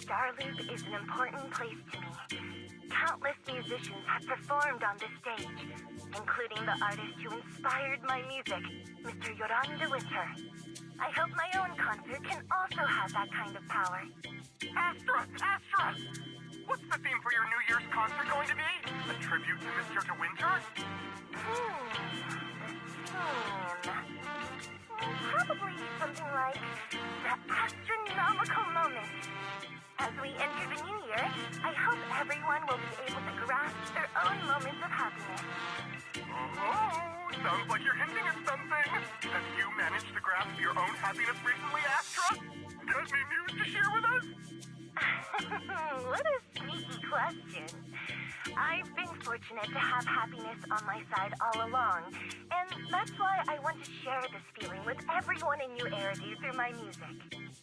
Starloop is an important place to me. Countless musicians have performed on this stage, including the artist who inspired my music, Mr. Yoran de Winter. I hope my own concert can also have that kind of power. Astra! What's the theme for your New Year's concert going to be? A tribute to Mr. de Winter? Probably something like the Astra-nomical Moment. As we enter the new year, I hope everyone will be able to grasp their own moments of happiness. Oh, sounds like you're hinting at something. Have you managed to grasp your own happiness recently, Astra? Got any news to share with us? What a sneaky question. I've been fortunate to have happiness on my side all along, and that's why I want to share this feeling with everyone in New Eridu through my music.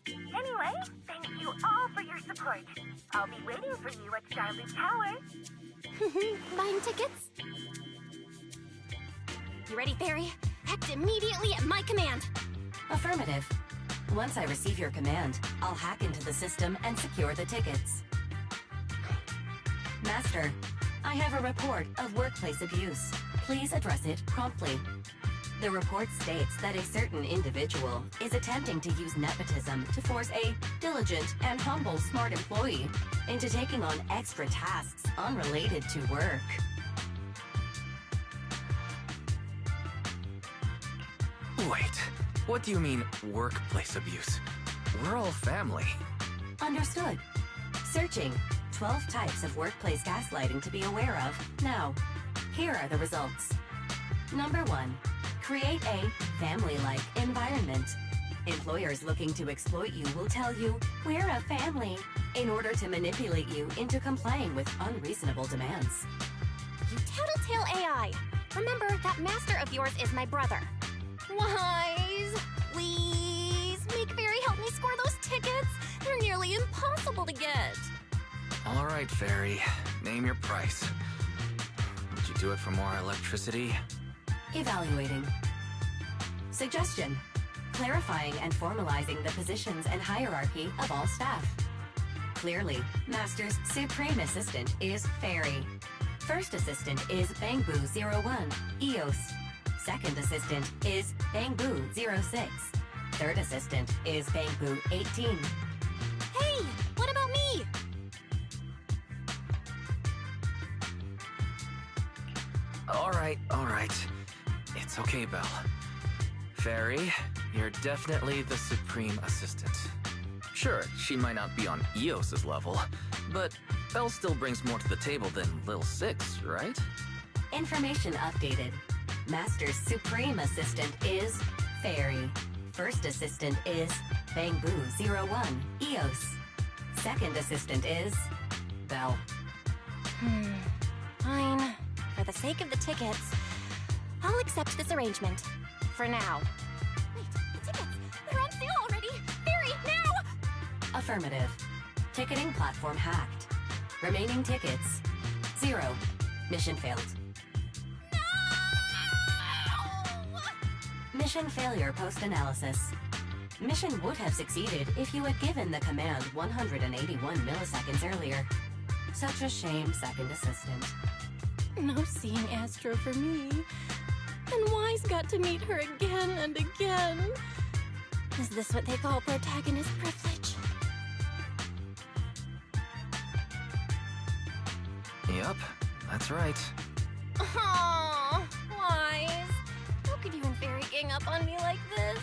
Anyway, thank you all for your support. I'll be waiting for you at Starloop Tower. Buying tickets? You ready, Fairy? Act immediately at my command. Affirmative. Once I receive your command, I'll hack into the system and secure the tickets. Master, I have a report of workplace abuse. Please address it promptly. The report states that a certain individual is attempting to use nepotism to force a diligent and humble smart employee into taking on extra tasks unrelated to work. Wait, what do you mean, workplace abuse? We're all family. Understood. Searching. 12 types of workplace gaslighting to be aware of. Now, here are the results. Number 1. Create a family-like environment. Employers looking to exploit you will tell you, "We're a family," in order to manipulate you into complying with unreasonable demands. You tattletale AI. Remember, that master of yours is my brother. Wise, please, make Fairy help me score those tickets. They're nearly impossible to get. All right, Fairy. Name your price. Would you do it for more electricity? Evaluating. Suggestion. Clarifying and formalizing the positions and hierarchy of all staff. Clearly, Master's Supreme Assistant is Fairy. First Assistant is Bangboo01, EOS. Second Assistant is Bangboo06. Third Assistant is Bangboo18. Hey, what about me? All right. It's okay, Belle. Fairy, you're definitely the Supreme Assistant. Sure, she might not be on EOS's level, but Belle still brings more to the table than Lil 6, right? Information updated. Master's Supreme Assistant is Fairy. First Assistant is Bangboo01, EOS. Second Assistant is Belle. Fine. For the sake of the tickets, I'll accept this arrangement. For now. Wait, the tickets! They're on sale already! Fairy, now! Affirmative. Ticketing platform hacked. Remaining tickets 0. Mission failed. No! Mission failure post-analysis. Mission would have succeeded if you had given the command 181 milliseconds earlier. Such a shame, Second Assistant. No seeing Astro for me. And Wise got to meet her again and again. Is this what they call protagonist privilege? Yep, that's right. Aww, Wise. How could you and Fairy gang up on me like this?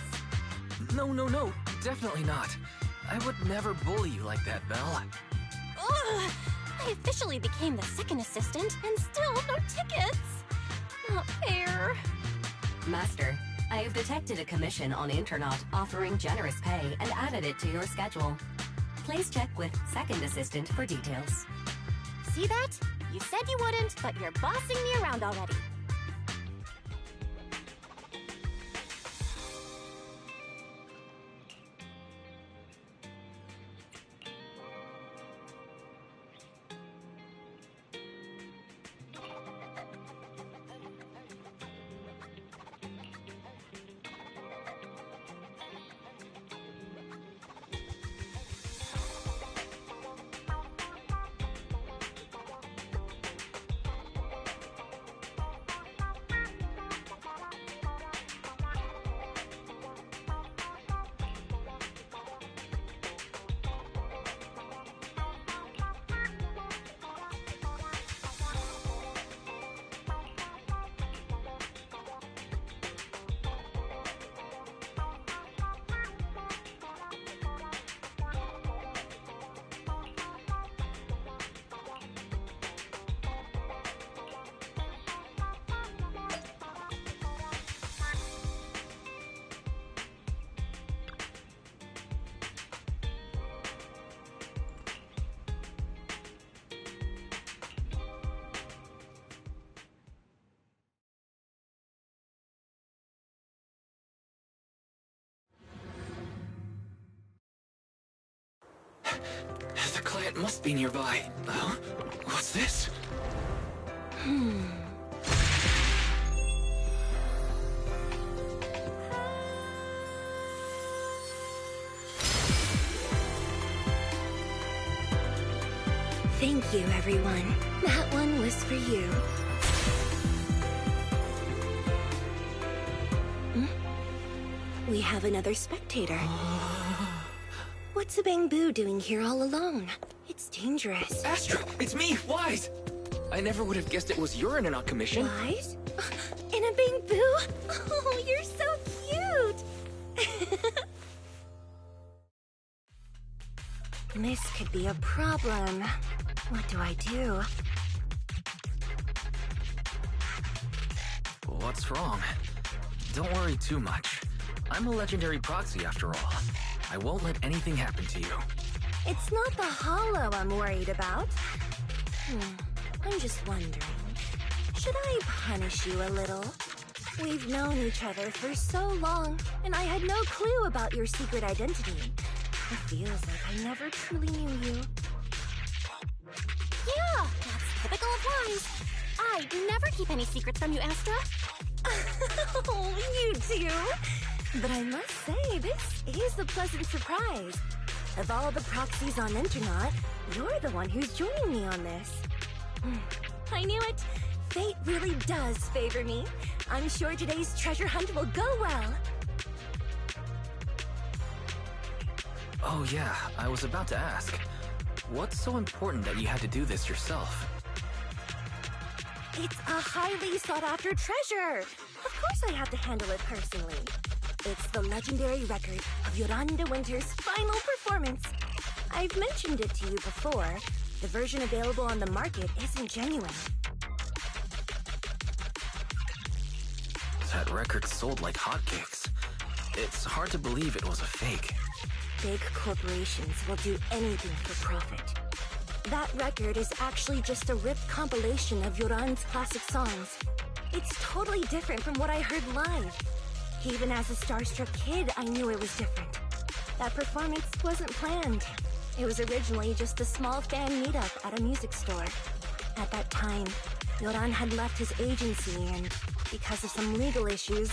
No, definitely not. I would never bully you like that, Belle. Ugh! I officially became the second assistant, and still no tickets! Not fair. Master, I have detected a commission on Internaut offering generous pay and added it to your schedule. Please check with Second Assistant for details. See that? You said you wouldn't, but you're bossing me around already. The client must be nearby. Huh? What's this? Thank you, everyone. That one was for you. We have another spectator. What's a Bangbu doing here all alone? It's dangerous. Astra! It's me, Wise! I never would have guessed it was your in on commission. Wise? In a Bangbu? Oh, you're so cute! This could be a problem. What do I do? What's wrong? Don't worry too much. I'm a legendary proxy after all. I won't let anything happen to you. It's not the hollow I'm worried about. I'm just wondering, should I punish you a little? We've known each other for so long, and I had no clue about your secret identity. It feels like I never truly knew you. Yeah, that's typical of Wise. I never keep any secrets from you, Astra. Oh, you too. But I must say, this is a pleasant surprise. Of all the proxies on Internet, you're the one who's joining me on this. I knew it. Fate really does favor me. I'm sure today's treasure hunt will go well. Oh yeah, I was about to ask. What's so important that you had to do this yourself? It's a highly sought-after treasure. Of course I have to handle it personally. It's the legendary record of Yolanda Winter's final performance. I've mentioned it to you before. The version available on the market isn't genuine. That record sold like hotcakes. It's hard to believe it was a fake. Big corporations will do anything for profit. That record is actually just a ripped compilation of Yoran's classic songs. It's totally different from what I heard live. Even as a starstruck kid, I knew it was different. That performance wasn't planned. It was originally just a small fan meetup at a music store. At that time, Yoran had left his agency and, because of some legal issues,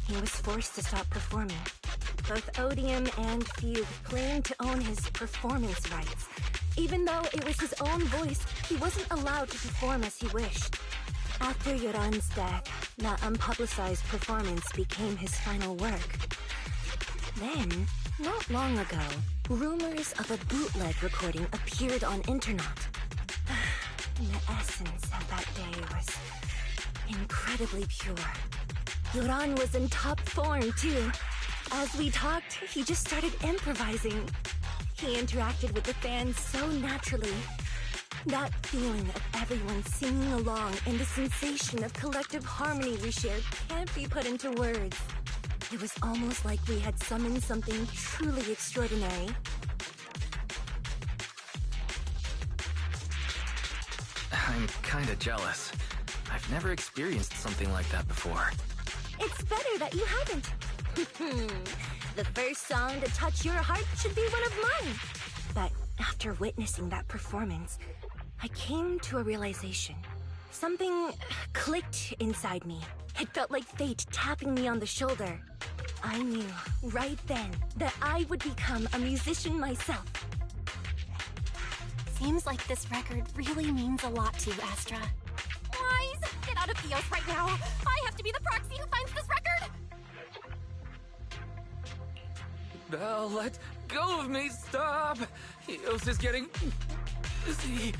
he was forced to stop performing. Both Odium and Fugue claimed to own his performance rights. Even though it was his own voice, he wasn't allowed to perform as he wished. After Yoran's death, that unpublicized performance became his final work. Then, not long ago, rumors of a bootleg recording appeared on internet. The essence of that day was incredibly pure. Yoran was in top form, too. As we talked, he just started improvising. He interacted with the fans so naturally. That feeling of everyone singing along and the sensation of collective harmony we shared can't be put into words. It was almost like we had summoned something truly extraordinary. I'm kinda jealous. I've never experienced something like that before. It's better that you haven't. The first song to touch your heart should be one of mine. But after witnessing that performance, I came to a realization. Something clicked inside me. It felt like fate tapping me on the shoulder. I knew right then that I would become a musician myself. Seems like this record really means a lot to you, Astra. Wise, get out of Theos right now. I have to be the proxy who finds this record. Belle, let go of me, stop! Eos is getting busy.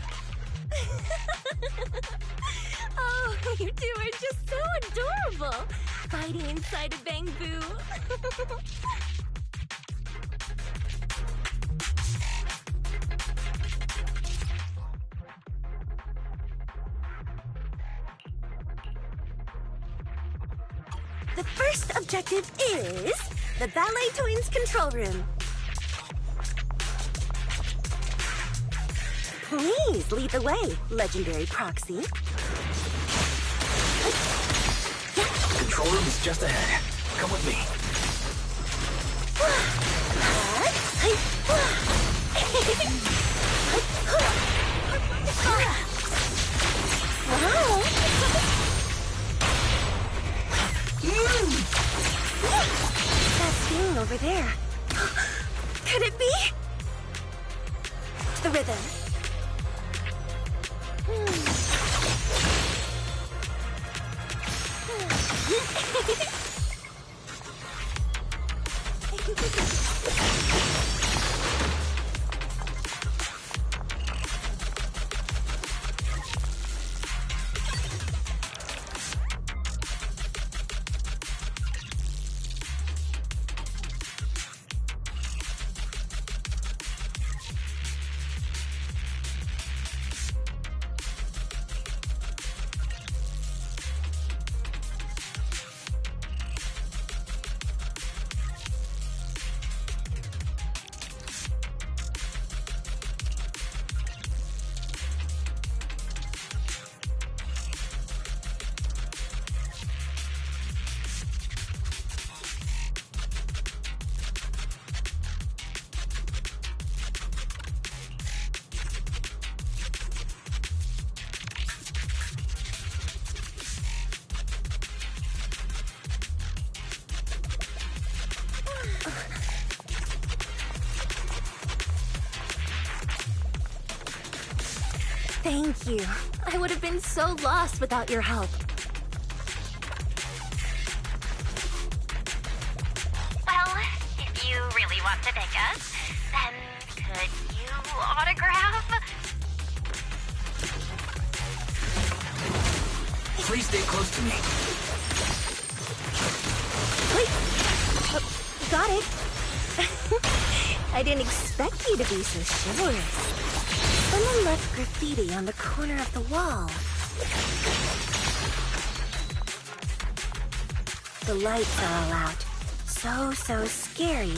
Oh, you two are just so adorable. Fighting inside a Bangbu. The first objective is the Ballet Twins control room. Please lead the way, legendary proxy. Control room is just ahead. Come with me. Could it be? The rhythm. Thank you. I would have been so lost without your help. Well, if you really want to thank us, then could you autograph? Please stay close to me. Wait. Got it. I didn't expect you to be so chivalrous. Someone left graffiti on the corner of the wall. The lights are all out. So scary.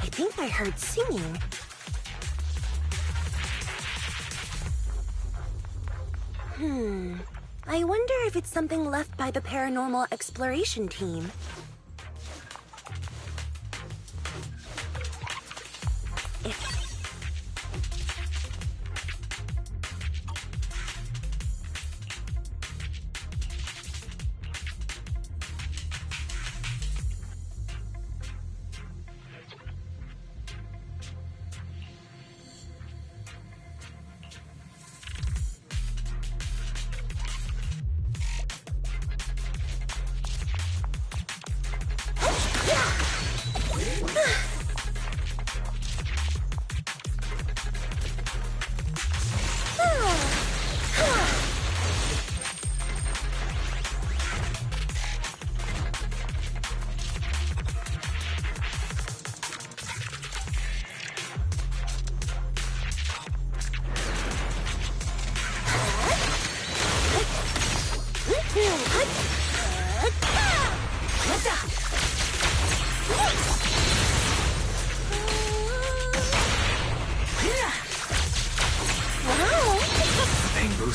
I think I heard singing. I wonder if it's something left by the paranormal exploration team.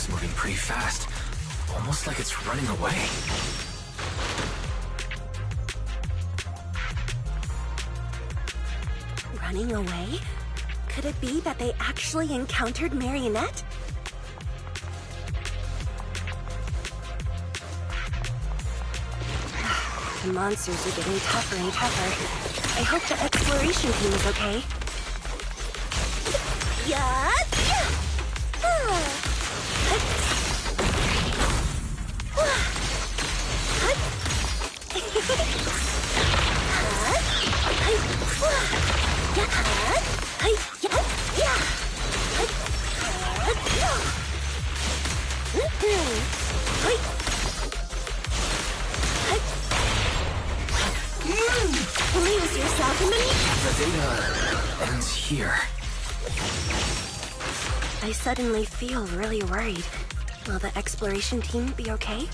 Moving pretty fast. Almost like it's running away. Running away? Could it be that they actually encountered Marionette? The monsters are getting tougher and tougher. I hope the exploration team is okay. Yeah! Lose yourself in The data ends here. I suddenly feel really worried. Will the exploration team be okay?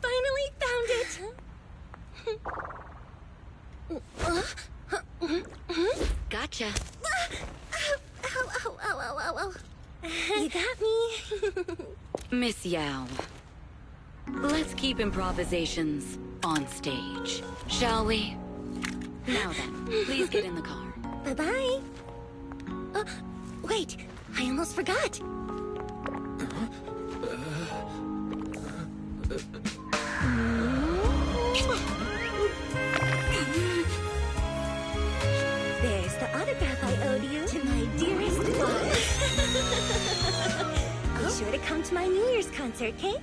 Finally found it! Gotcha. Ow. You got me? Miss Yao, let's keep improvisations on stage, shall we? Now then, please get in the car. Bye-bye. Wait, I almost forgot. There's the autograph I owed you to my dearest love. Be sure to come to my New Year's concert, okay?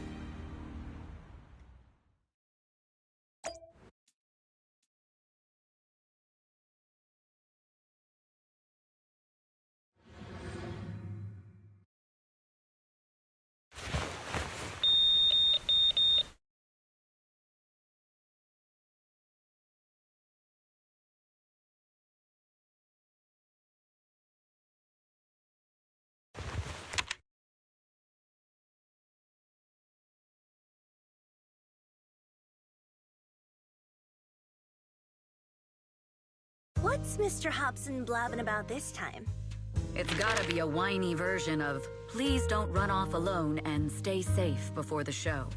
What's Mr. Hobson blabbing about this time? It's gotta be a whiny version of, please don't run off alone and stay safe before the show.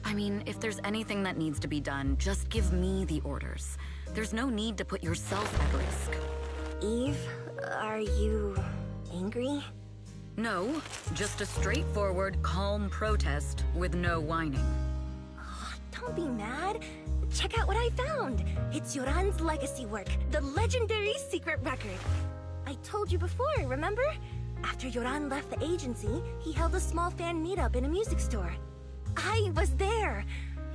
I mean, if there's anything that needs to be done, just give me the orders. There's no need to put yourself at risk. Eve, are you angry? No, just a straightforward, calm protest with no whining. Don't be mad. Check out what I found. It's Yoran's legacy work, the legendary secret record. I told you before, remember? After Yoran left the agency, he held a small fan meetup in a music store. I was there,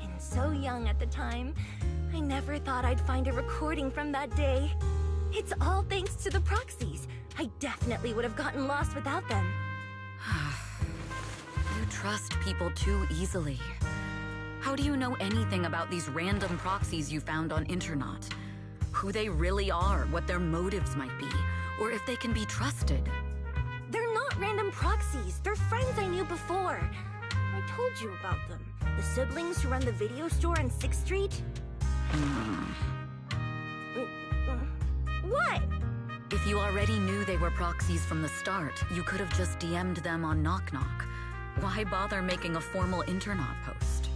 and so young at the time. I never thought I'd find a recording from that day. It's all thanks to the proxies. I definitely would have gotten lost without them. You trust people too easily. How do you know anything about these random proxies you found on Internaut? Who they really are, what their motives might be, or if they can be trusted? They're not random proxies. They're friends I knew before. I told you about them. The siblings who run the video store on 6th Street. What? If you already knew they were proxies from the start, you could have just DM'd them on Knock Knock. Why bother making a formal Internaut post?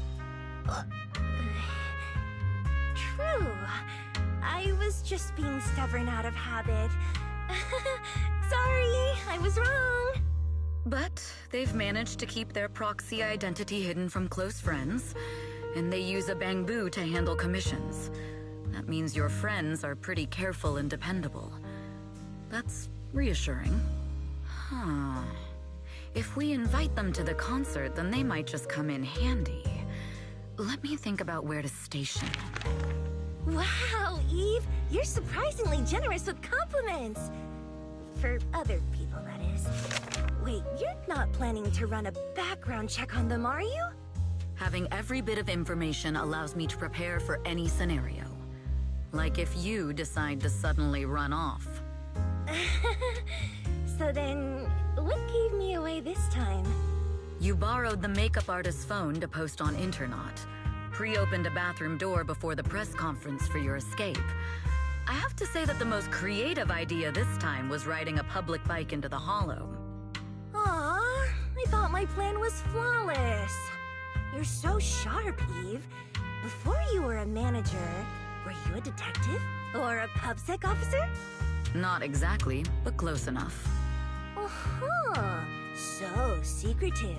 True. I was just being stubborn out of habit. Sorry, I was wrong. But they've managed to keep their proxy identity hidden from close friends, and they use a bamboo to handle commissions. That means your friends are pretty careful and dependable. That's reassuring. If we invite them to the concert, then they might just come in handy. Let me think about where to station them. Wow, Eve, you're surprisingly generous with compliments. For other people, that is. Wait, you're not planning to run a background check on them, are you? Having every bit of information allows me to prepare for any scenario. Like if you decide to suddenly run off. So then, what gave me away this time? You borrowed the makeup artist's phone to post on Internaut. Pre-opened a bathroom door before the press conference for your escape. I have to say that the most creative idea this time was riding a public bike into the hollow. Aw, I thought my plan was flawless. You're so sharp, Eve. Before you were a manager, were you a detective? Or a PubSec officer? Not exactly, but close enough. Uh-huh. So secretive.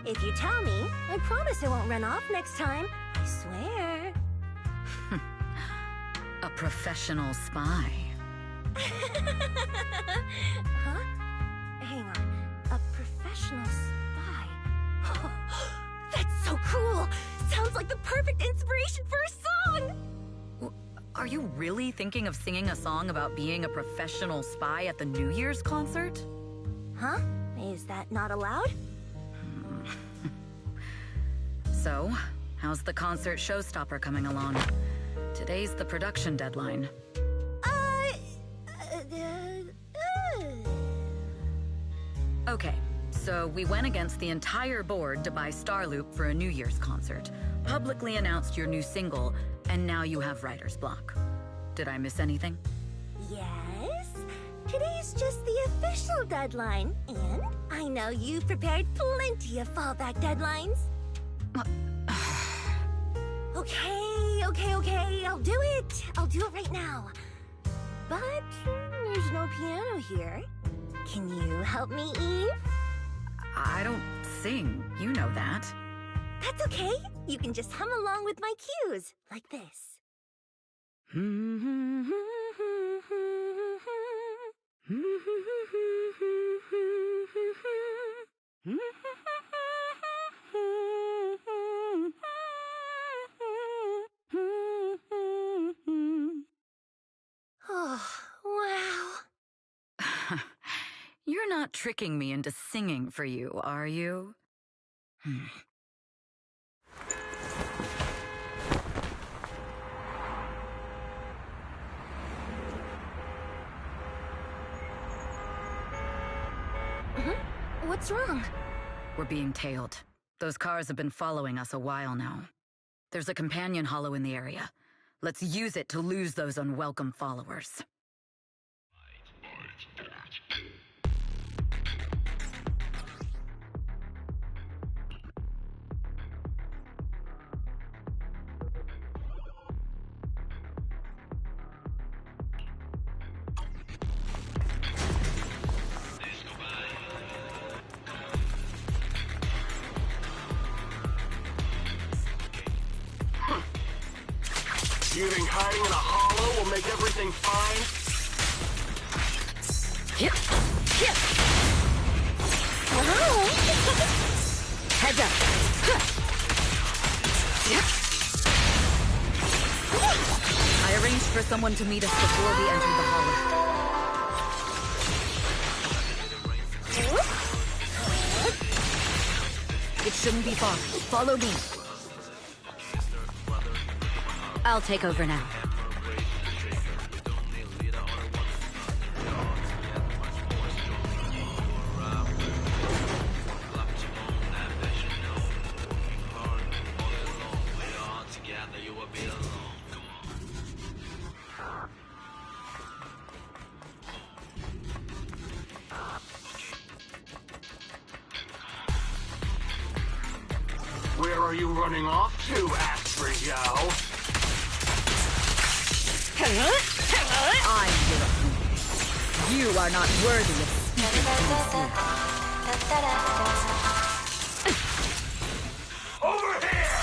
If you tell me, I promise I won't run off next time. I swear. A professional spy. Huh? Hang on. A professional spy. That's so cool! Sounds like the perfect inspiration for a song! Are you really thinking of singing a song about being a professional spy at the New Year's concert? Huh? Is that not allowed? So, how's the concert showstopper coming along? Today's the production deadline. Okay, So we went against the entire board to buy Starloop for a New Year's concert, publicly announced your new single, and now you have writer's block. Did I miss anything? Yes? Today's just the official deadline, and I know you've prepared plenty of fallback deadlines. Okay, I'll do it. I'll do it right now. But there's no piano here. Can you help me, Eve? I don't sing, you know that. That's okay. You can just hum along with my cues, like this. Oh, wow. You're not tricking me into singing for you, are you? What's wrong? We're being tailed. Those cars have been following us a while now. There's a companion hollow in the area. Let's use it to lose those unwelcome followers. You think hiding in a hollow will make everything fine? Wow. Heads up! I arranged for someone to meet us before we entered the hollow. It shouldn't be far. Follow me. I'll take over now. Where are you running off to, Astra Yao? I'm your opponent. You are not worthy of speaking to me. Over here!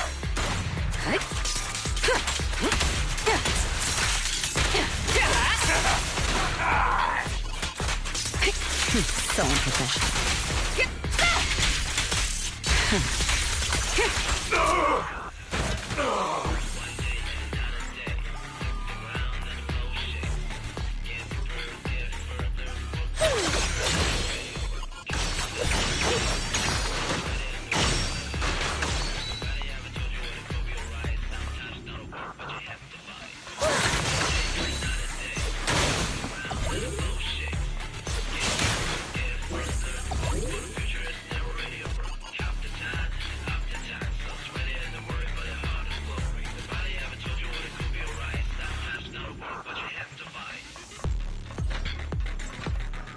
So unprofessional.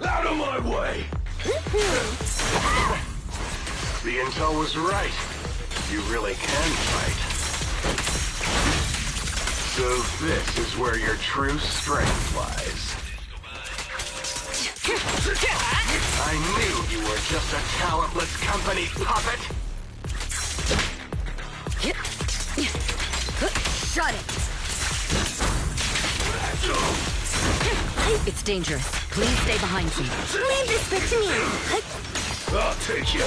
Out of my way! The intel was right. You really can fight. So this is where your true strength lies. I knew you were just a talentless company puppet! Shut it! It's dangerous. Please stay behind me. Leave this bit to me. I'll take you.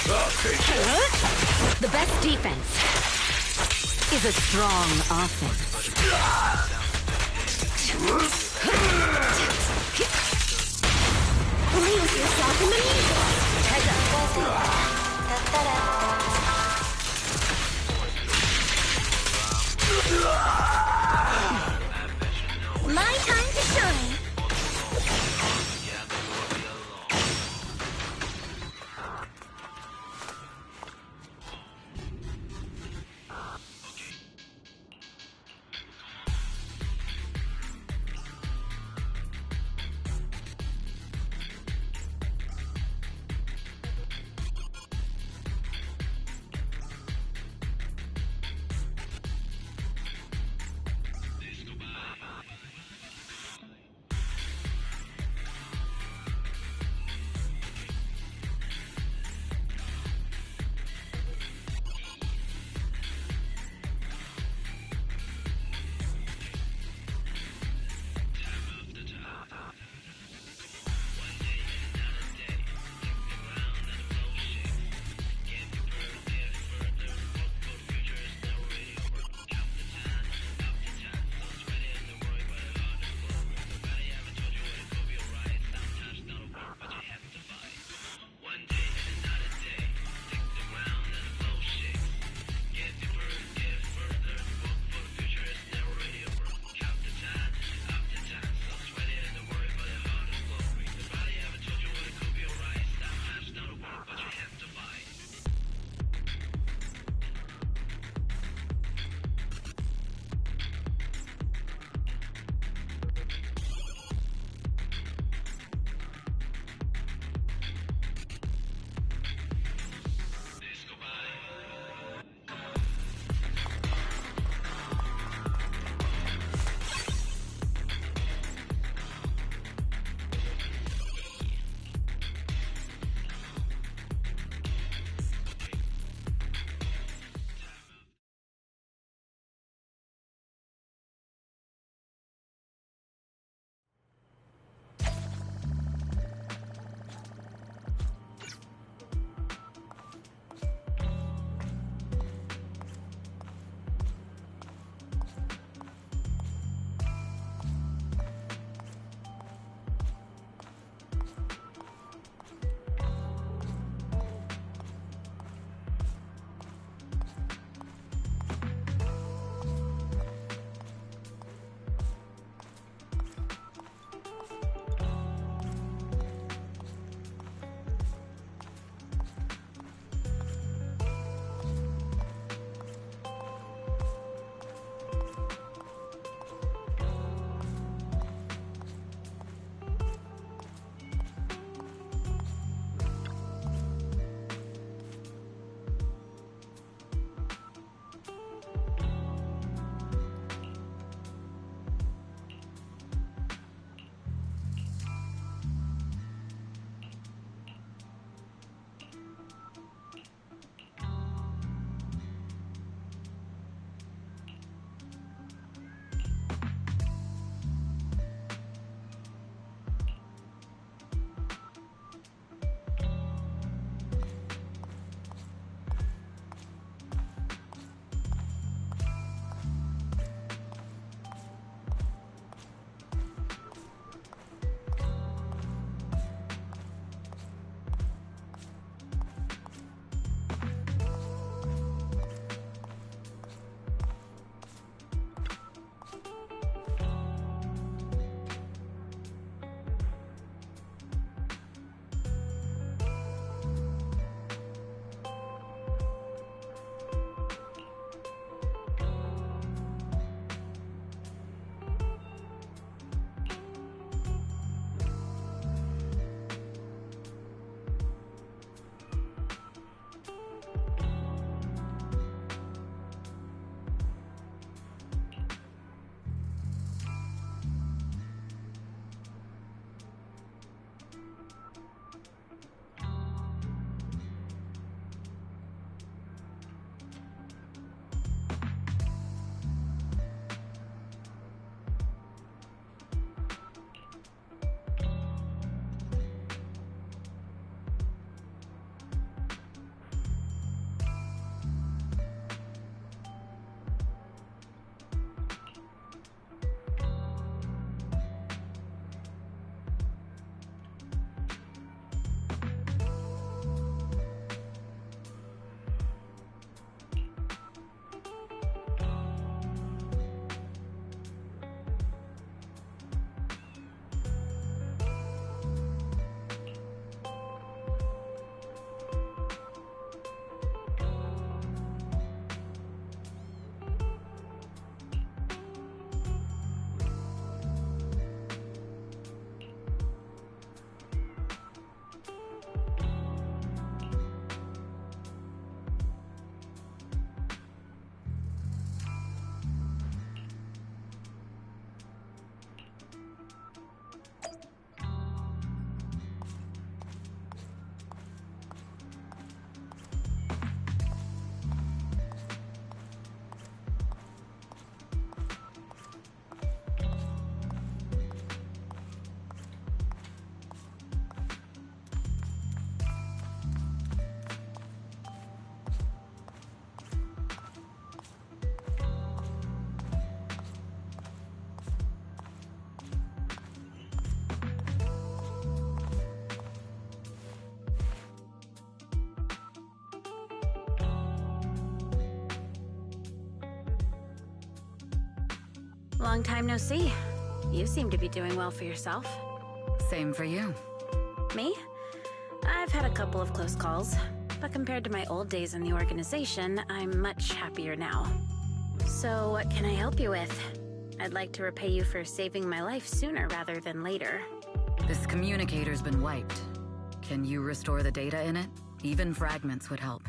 I'll take you. The best defense is a strong offense. Play with yourself in the music. Heads up. My time to Long time no see. You seem to be doing well for yourself. Same for you. Me? I've had a couple of close calls, but compared to my old days in the organization, I'm much happier now. So what can I help you with? I'd like to repay you for saving my life sooner rather than later. This communicator's been wiped. Can you restore the data in it? Even fragments would help.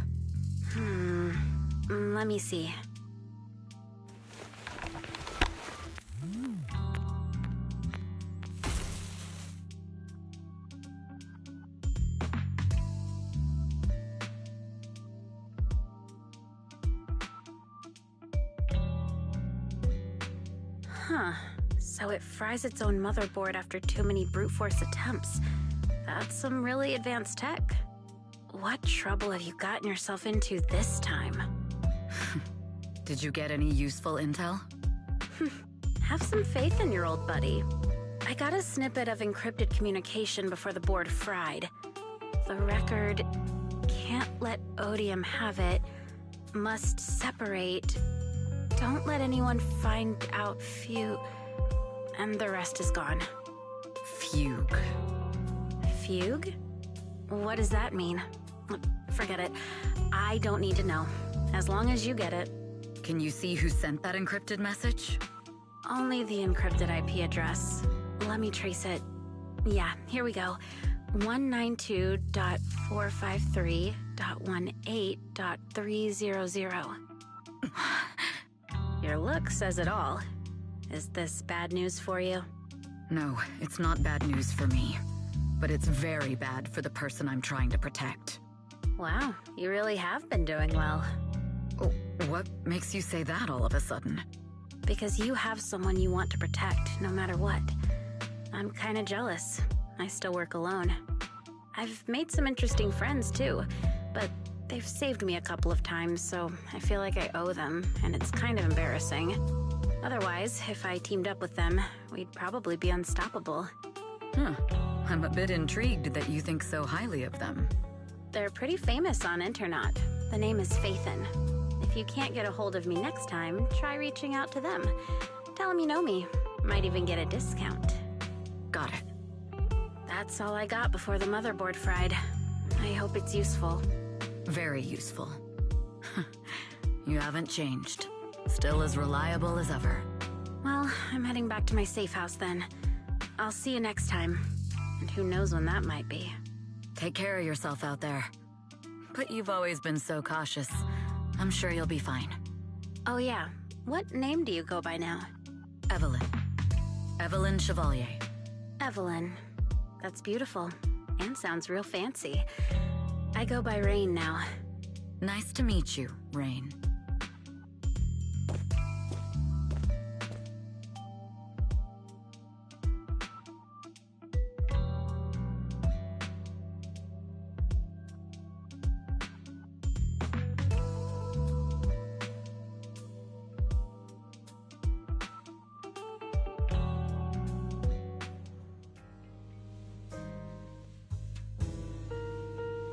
Let me see. Huh. So it fries its own motherboard after too many brute force attempts. That's some really advanced tech. What trouble have you gotten yourself into this time? Did you get any useful intel? Have some faith in your old buddy. I got a snippet of encrypted communication before the board fried. The record can't let Odium have it. Must separate. Don't let anyone find out and the rest is gone. Fugue. Fugue? What does that mean? Forget it. I don't need to know. As long as you get it. Can you see who sent that encrypted message? Only the encrypted IP address. Let me trace it. Yeah, here we go. 192.453.18.300. Your look says it all. Is this bad news for you? No, it's not bad news for me. But it's very bad for the person I'm trying to protect. Wow, you really have been doing well. Oh, what makes you say that all of a sudden? Because you have someone you want to protect, no matter what. I'm kinda jealous. I still work alone. I've made some interesting friends, too, but they've saved me a couple of times, so I feel like I owe them, and it's kind of embarrassing. Otherwise, if I teamed up with them, we'd probably be unstoppable. I'm a bit intrigued that you think so highly of them. They're pretty famous on Internet. The name is Phaethon. If you can't get a hold of me next time, try reaching out to them. Tell them you know me. Might even get a discount. Got it. That's all I got before the motherboard fried. I hope it's useful. Very useful. You haven't changed. Still as reliable as ever. Well, I'm heading back to my safe house then. I'll see you next time. And who knows when that might be. Take care of yourself out there. But you've always been so cautious. I'm sure you'll be fine. Oh yeah, what name do you go by now? Evelyn. Evelyn Chevalier. Evelyn. That's beautiful. And sounds real fancy. I go by Rain now. Nice to meet you, Rain.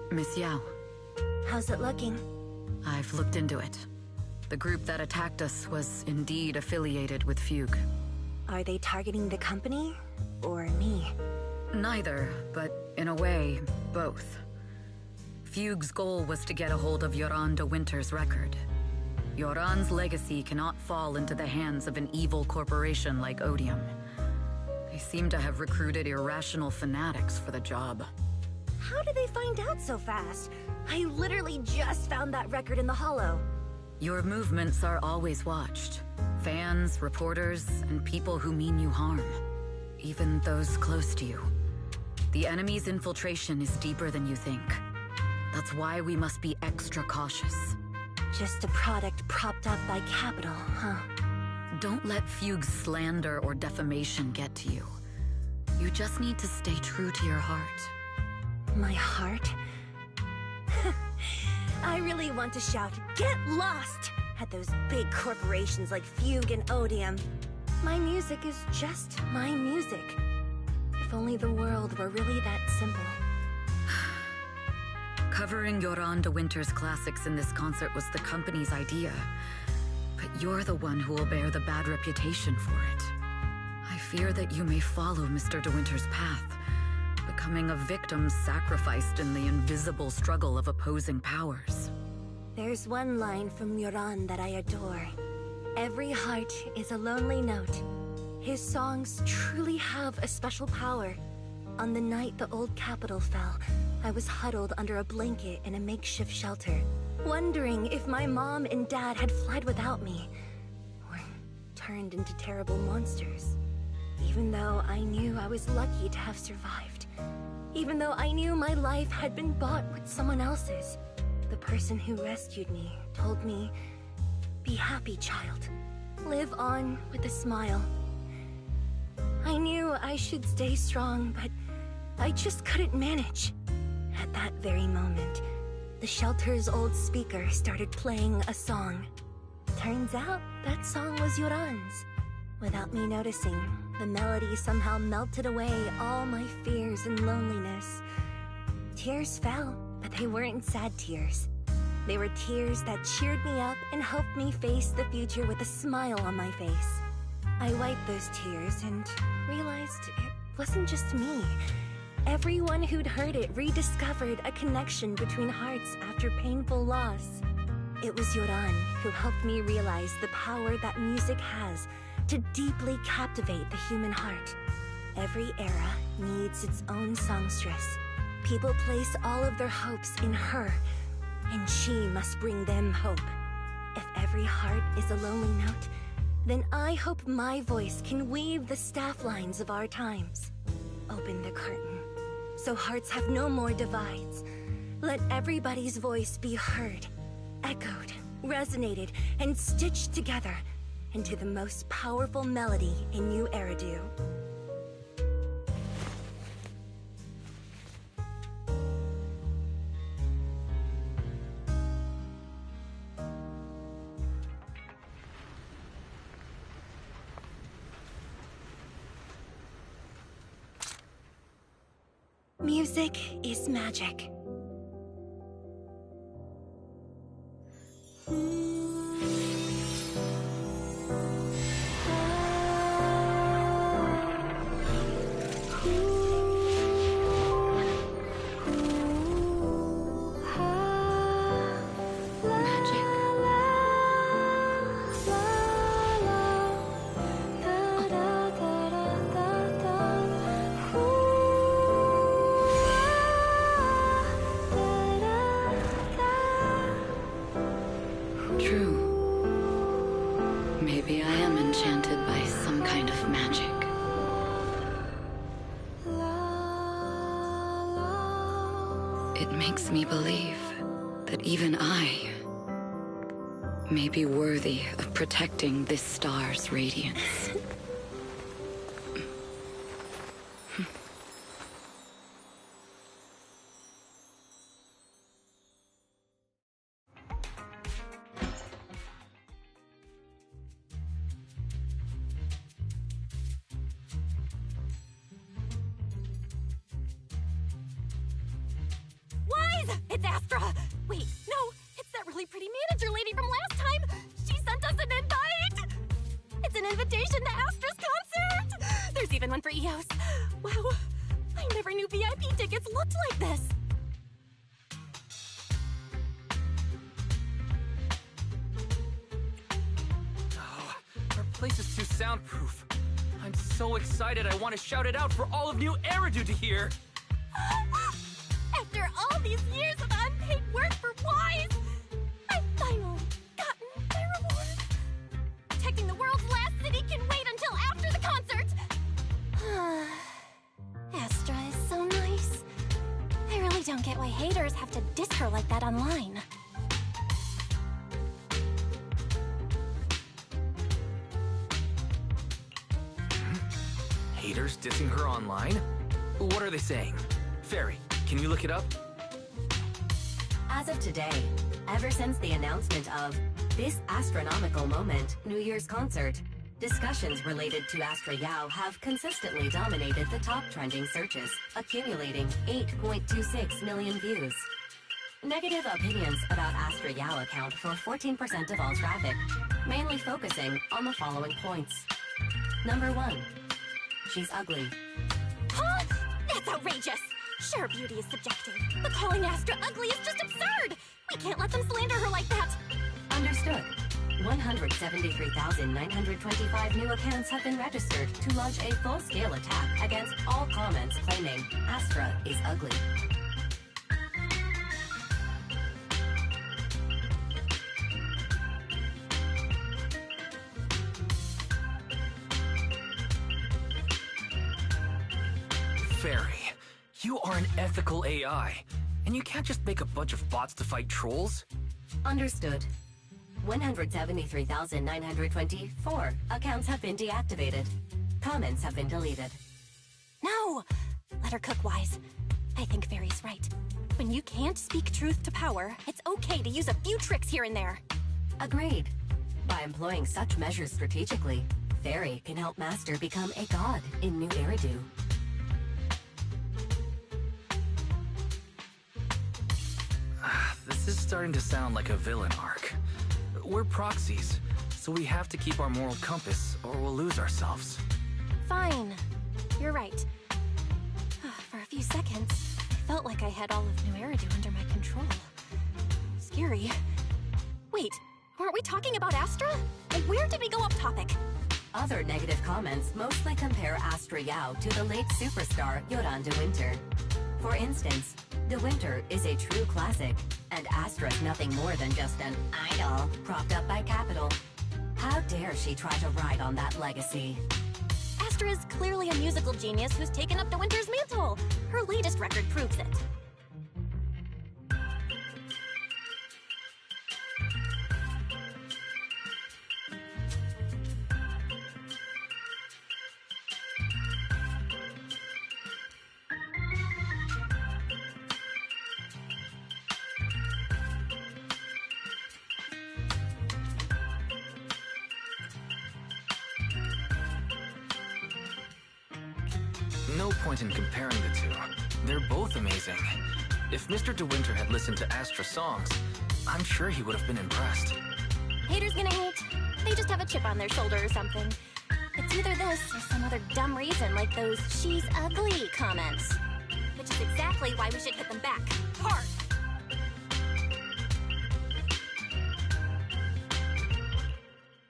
Miss Yao. How's it looking? I've looked into it. The group that attacked us was indeed affiliated with Fugue. Are they targeting the company? Or me? Neither, but in a way, both. Fugue's goal was to get a hold of Yoran de Winter's record. Yoran's legacy cannot fall into the hands of an evil corporation like Odium. They seem to have recruited irrational fanatics for the job. How did they find out so fast? I literally just found that record in the hollow. Your movements are always watched. Fans, reporters, and people who mean you harm. Even those close to you. The enemy's infiltration is deeper than you think. That's why we must be extra cautious. Just a product propped up by capital, huh? Don't let Fugue's slander or defamation get to you. You just need to stay true to your heart. My heart? I really want to shout, "Get lost!" at those big corporations like Fugue and Odium. My music is just my music. If only the world were really that simple. Covering Yoran de Winter's classics in this concert was the company's idea. But you're the one who will bear the bad reputation for it. I fear that you may follow Mr. De Winter's path, becoming a victim sacrificed in the invisible struggle of opposing powers. There's one line from Yoran that I adore. Every heart is a lonely note. His songs truly have a special power. On the night the old capital fell, I was huddled under a blanket in a makeshift shelter, wondering if my mom and dad had fled without me, or turned into terrible monsters. Even though I knew I was lucky to have survived. Even though I knew my life had been bought with someone else's. The person who rescued me told me, "Be happy, child. Live on with a smile." I knew I should stay strong, but I just couldn't manage. At that very moment, the shelter's old speaker started playing a song. Turns out that song was Yoran's. Without me noticing, the melody somehow melted away all my fears and loneliness. Tears fell, but they weren't sad tears. They were tears that cheered me up and helped me face the future with a smile on my face. I wiped those tears and realized it wasn't just me. Everyone who'd heard it rediscovered a connection between hearts after painful loss. It was Yoran who helped me realize the power that music has to deeply captivate the human heart. Every era needs its own songstress. People place all of their hopes in her, and she must bring them hope. If every heart is a lonely note, then I hope my voice can weave the staff lines of our times. Open the curtain, so hearts have no more divides. Let everybody's voice be heard, echoed, resonated, and stitched together into the most powerful melody in New Eridu. Music is magic. Maybe I am enchanted by some kind of magic. It makes me believe that even I may be worthy of protecting this star's radiance. It's Astra! Wait, no, it's that really pretty manager lady from last time! She sent us an invite! It's an invitation to Astra's concert! There's even one for EOS. Wow, I never knew VIP tickets looked like this! Oh, our place is too soundproof. I'm so excited I want to shout it out for all of New Eridu to hear! After all these years of unpaid work for Wise, I've finally gotten my reward. Protecting the world's last city can wait until after the concert. Astra is so nice. I really don't get why haters have to diss her like that online. Haters dissing her online? What are they saying? Fairy, can you look it up? As of today, ever since the announcement of this Astra-nomical Moment New Year's concert, discussions related to Astra Yao have consistently dominated the top trending searches, accumulating 8.26 million views. Negative opinions about Astra Yao account for 14% of all traffic, mainly focusing on the following points. Number 1, she's ugly. Huh? That's outrageous! Sure, beauty is subjective, but calling Astra ugly is just absurd! We can't let them slander her like that! Understood. 173,925 new accounts have been registered to launch a full-scale attack against all comments claiming Astra is ugly. Fairy, you are an ethical AI, and you can't just make a bunch of bots to fight trolls. Understood. 173,924 accounts have been deactivated. Comments have been deleted. No! Let her cook wise. I think Fairy's right. When you can't speak truth to power, it's okay to use a few tricks here and there. Agreed. By employing such measures strategically, Fairy can help Master become a god in New Eridu. This is starting to sound like a villain arc. We're proxies, so we have to keep our moral compass or we'll lose ourselves. Fine. You're right. For a few seconds, I felt like I had all of New Eridu under my control. Scary. Wait, weren't we talking about Astra? And where did we go off topic? Other negative comments mostly compare Astra Yao to the late superstar Yoran de Winter. For instance, De Winter is a true classic, and Astra's nothing more than just an idol propped up by capital. How dare she try to ride on that legacy? Astra is clearly a musical genius who's taken up De Winter's mantle. Her latest record proves it. No point in comparing the two. They're both amazing. If Mr. De Winter had listened to Astra songs, I'm sure he would have been impressed. Haters gonna hate. They just have a chip on their shoulder or something. It's either this or some other dumb reason like those "she's ugly" comments. Which is exactly why we should hit them back. Hard!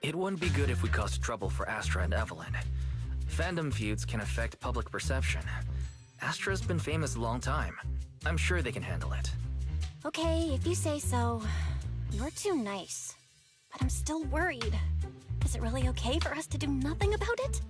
It wouldn't be good if we caused trouble for Astra and Evelyn. Fandom feuds can affect public perception. Astra's been famous a long time. I'm sure they can handle it. Okay, if you say so. You're too nice. But I'm still worried. Is it really okay for us to do nothing about it?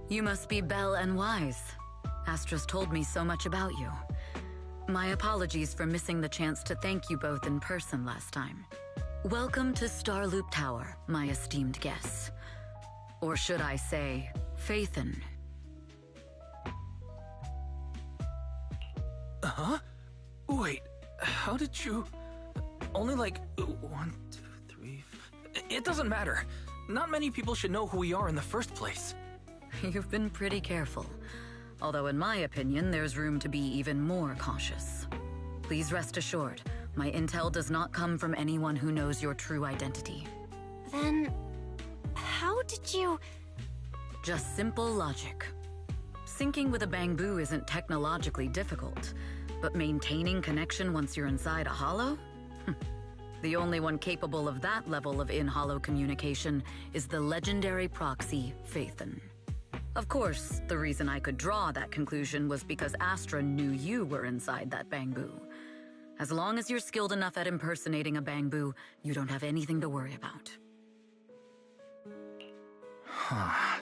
You must be Belle and Wise. Astra's told me so much about you. My apologies for missing the chance to thank you both in person last time. Welcome to Starloop Tower, my esteemed guests. Or should I say, Faithin. Huh? Wait, how did you... Only like 1, 2, 3... It doesn't matter. Not many people should know who we are in the first place. You've been pretty careful. Although in my opinion, there's room to be even more cautious. Please rest assured, my intel does not come from anyone who knows your true identity. Then... how did you... Just simple logic. Syncing with a Bangbu isn't technologically difficult, but maintaining connection once you're inside a holo? The only one capable of that level of in-holo communication is the legendary proxy, Faithin. Of course, the reason I could draw that conclusion was because Astra knew you were inside that Bangbu. As long as you're skilled enough at impersonating a Bangbu, you don't have anything to worry about. Huh.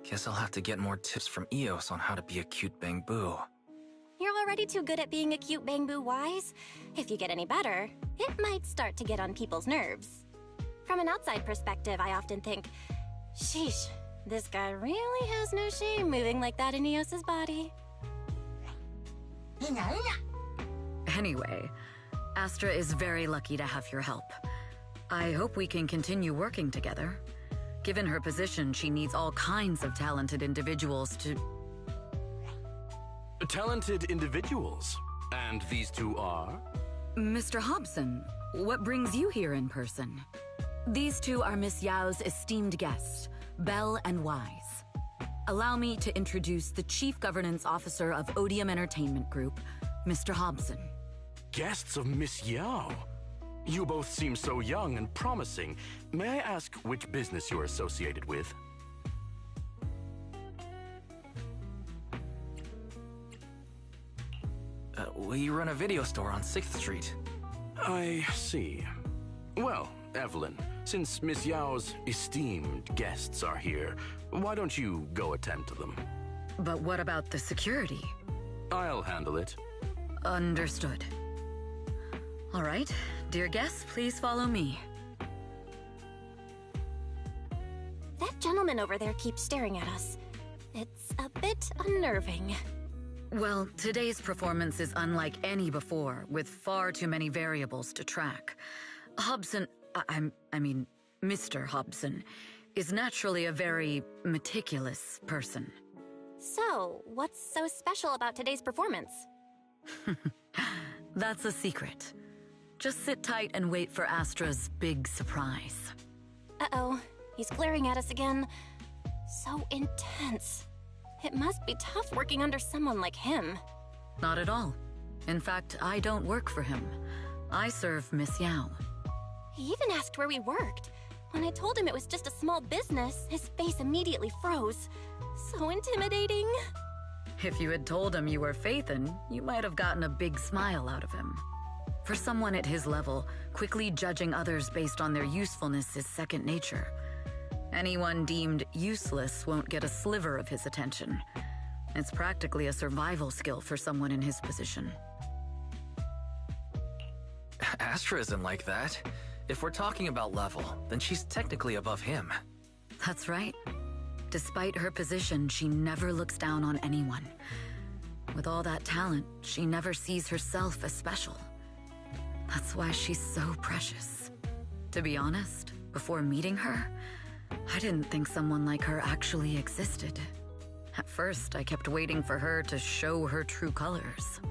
Guess I'll have to get more tips from Eos on how to be a cute Bangbu. You're already too good at being a cute Bangbu, Wise. If you get any better, it might start to get on people's nerves. From an outside perspective, I often think, sheesh, this guy really has no shame moving like that in Eos's body. Anyway, Astra is very lucky to have your help. I hope we can continue working together. Given her position, she needs all kinds of talented individuals to... Talented individuals? And these two are? Mr. Hobson, what brings you here in person? These two are Miss Yao's esteemed guests, Belle and Wise. Allow me to introduce the Chief Governance Officer of Odium Entertainment Group, Mr. Hobson. Guests of Miss Yao? You both seem so young and promising. May I ask which business you're associated with? We run a video store on 6th Street. I see. Well, Evelyn, since Miss Yao's esteemed guests are here, why don't you go attend to them? But what about the security? I'll handle it. Understood. All right, dear guests, please follow me. That gentleman over there keeps staring at us. It's a bit unnerving. Well, today's performance is unlike any before, with far too many variables to track. Hobson, I mean, Mr. Hobson, is naturally a very meticulous person. So, what's so special about today's performance? That's a secret. Just sit tight and wait for Astra's big surprise. Uh-oh, he's glaring at us again. So intense. It must be tough working under someone like him. Not at all. In fact, I don't work for him. I serve Miss Yao. He even asked where we worked. When I told him it was just a small business, his face immediately froze. So intimidating. If you had told him you were Faithin, you might have gotten a big smile out of him. For someone at his level, quickly judging others based on their usefulness is second nature. Anyone deemed useless won't get a sliver of his attention. It's practically a survival skill for someone in his position. Astra isn't like that. If we're talking about level, then she's technically above him. That's right. Despite her position, she never looks down on anyone. With all that talent, she never sees herself as special. That's why she's so precious. To be honest, before meeting her, I didn't think someone like her actually existed. At first, I kept waiting for her to show her true colors.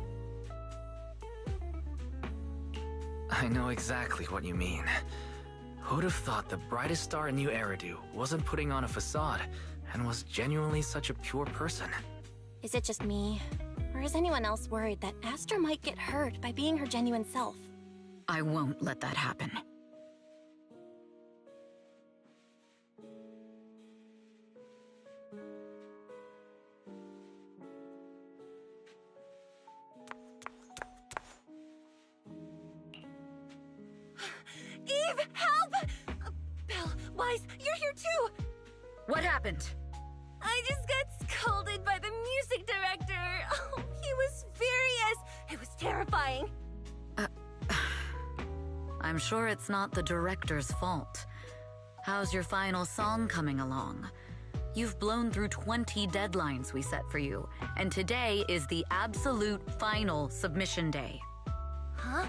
I know exactly what you mean. Who'd have thought the brightest star in New Eridu wasn't putting on a facade and was genuinely such a pure person? Is it just me? Or is anyone else worried that Astra might get hurt by being her genuine self? I won't let that happen. Eve, help! Belle, Wise, you're here too! What happened? I just got terrifying. I'm sure it's not the director's fault. How's your final song coming along? You've blown through 20 deadlines we set for you, and today is the absolute final submission day. Huh?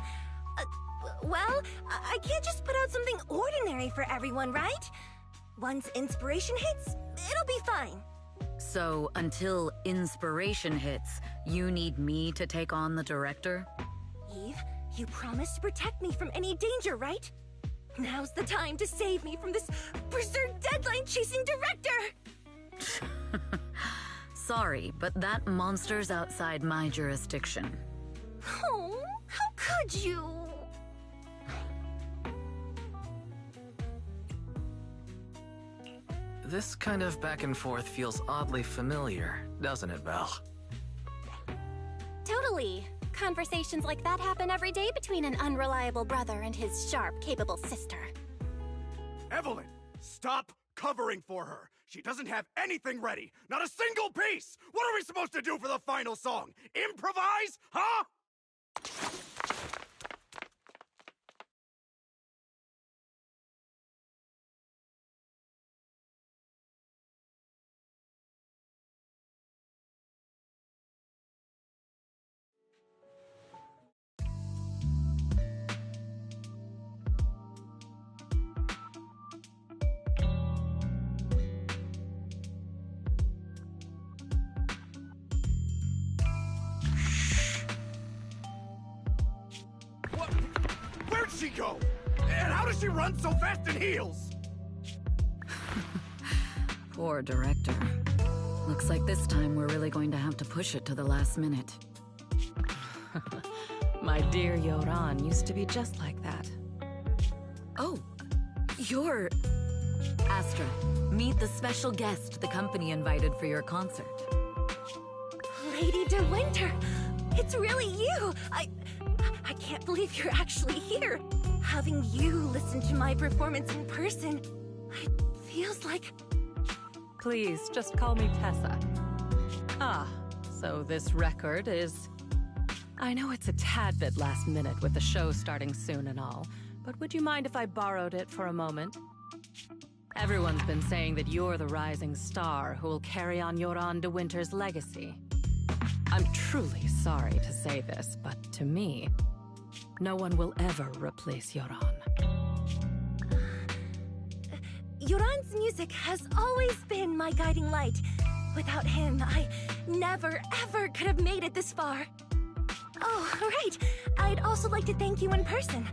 Well, I can't just put out something ordinary for everyone, right? Once inspiration hits, it'll be fine. So, until inspiration hits, you need me to take on the director? Eve, you promised to protect me from any danger, right? Now's the time to save me from this berserk deadline-chasing director! Sorry, but that monster's outside my jurisdiction. Oh, how could you? This kind of back and forth feels oddly familiar, doesn't it, Belle? Totally. Conversations like that happen every day between an unreliable brother and his sharp, capable sister. Evelyn, stop covering for her. She doesn't have anything ready. Not a single piece. What are we supposed to do for the final song? Improvise? Huh? What? Where'd she go? And how does she run so fast in heels? Poor director. Looks like this time we're really going to have to push it to the last minute. My dear Yoran used to be just like that. Oh, you're... Astra, meet the special guest the company invited for your concert. Lady De Winter, it's really you! I can't believe you're actually here. Having you listen to my performance in person, it feels like... Please, just call me Tessa. Ah, so this record is... I know it's a tad bit last minute with the show starting soon and all, but would you mind if I borrowed it for a moment? Everyone's been saying that you're the rising star who will carry on Yoran De Winter's legacy. I'm truly sorry to say this, but to me, no one will ever replace Yoran. Yoran's music has always been my guiding light. Without him, I never, ever could have made it this far. Oh, right. I'd also like to thank you in person.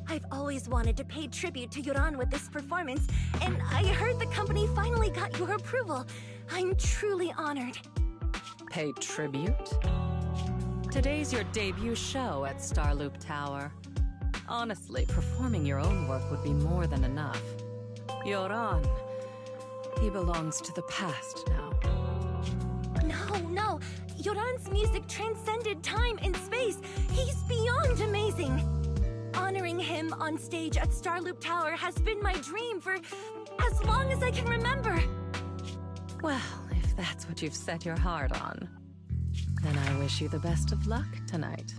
I've always wanted to pay tribute to Yoran with this performance, and I heard the company finally got your approval. I'm truly honored. Pay tribute? Today's your debut show at Starloop Tower. Honestly, performing your own work would be more than enough. Yoran, he belongs to the past now. No. Yoran's music transcended time and space. He's beyond amazing. Honoring him on stage at Starloop Tower has been my dream for as long as I can remember. Well, if that's what you've set your heart on, then I wish you the best of luck tonight.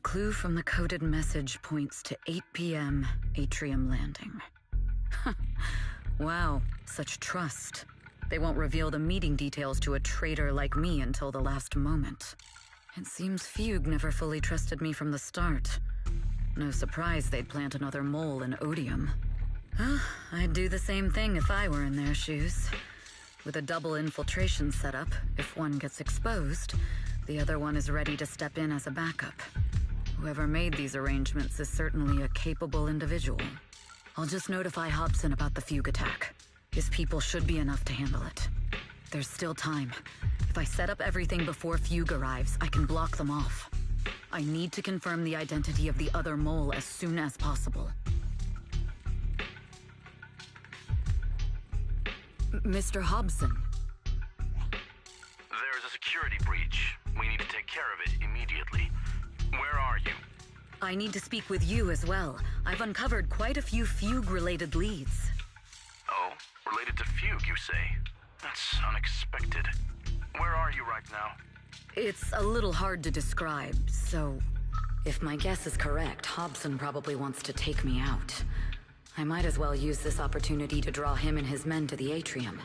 clue from the coded message points to 8 p.m. Atrium Landing. Wow, such trust. They won't reveal the meeting details to a traitor like me until the last moment. It seems Fugue never fully trusted me from the start. No surprise they'd plant another mole in Odium. I'd do the same thing if I were in their shoes. With a double infiltration setup, if one gets exposed, the other one is ready to step in as a backup. Whoever made these arrangements is certainly a capable individual. I'll just notify Hobson about the Fugue attack. His people should be enough to handle it. There's still time. If I set up everything before Fugue arrives, I can block them off. I need to confirm the identity of the other mole as soon as possible. Mr. Hobson. There's a security breach. We need to take care of it immediately. Where are you? I need to speak with you as well. I've uncovered quite a few Fugue-related leads. Oh, related to Fugue, you say? That's unexpected. Where are you right now? It's a little hard to describe, so... If my guess is correct, Hobson probably wants to take me out. I might as well use this opportunity to draw him and his men to the Atrium.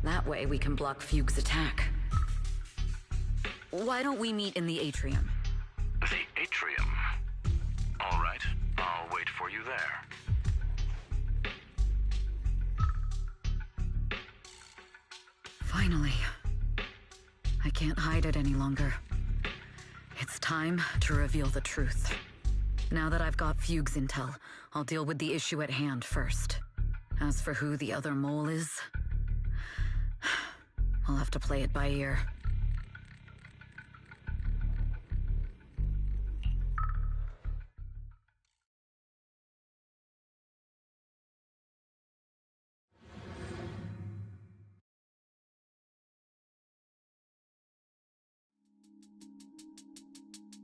That way we can block Fugue's attack. Why don't we meet in the Atrium? The Atrium? All right, I'll wait for you there. Finally. I can't hide it any longer. It's time to reveal the truth. Now that I've got Fugue's intel, I'll deal with the issue at hand first. As for who the other mole is, I'll have to play it by ear.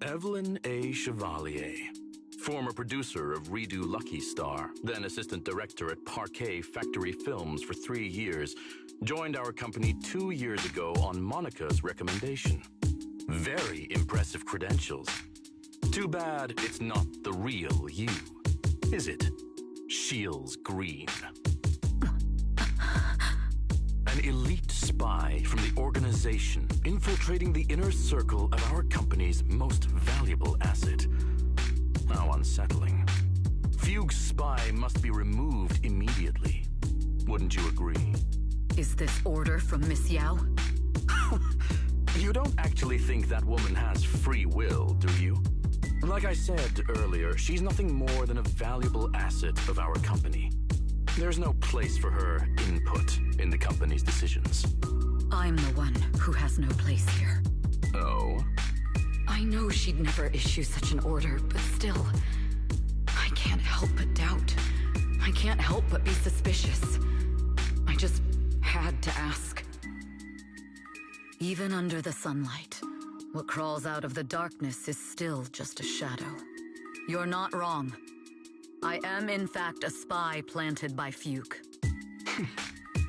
Evelyn A. Chevalier, former producer of Redo Lucky Star, then assistant director at Parquet Factory Films for 3 years, joined our company 2 years ago on Monica's recommendation. Very impressive credentials. Too bad it's not the real you, is it? Shields Green. An elite spy from the organization infiltrating the inner circle of our company's most valuable asset. How unsettling. Fugue's spy must be removed immediately. Wouldn't you agree? Is this order from Miss Yao? You don't actually think that woman has free will, do you? Like I said earlier, she's nothing more than a valuable asset of our company. There's no place for her input in the company's decisions. I'm the one who has no place here. Oh? I know she'd never issue such an order, but still, I can't help but doubt. I can't help but be suspicious. I just had to ask. Even under the sunlight, what crawls out of the darkness is still just a shadow. You're not wrong. I am, in fact, a spy planted by Fugue.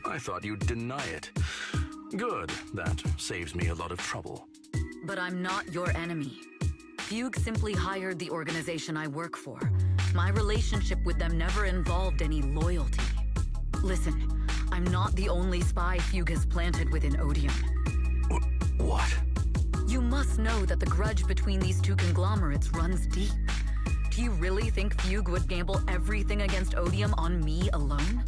I thought you'd deny it. Good, that saves me a lot of trouble. But I'm not your enemy. Fugue simply hired the organization I work for. My relationship with them never involved any loyalty. Listen, I'm not the only spy Fugue has planted within Odium. What? You must know that the grudge between these two conglomerates runs deep. Do you really think Fugue would gamble everything against Odium on me alone?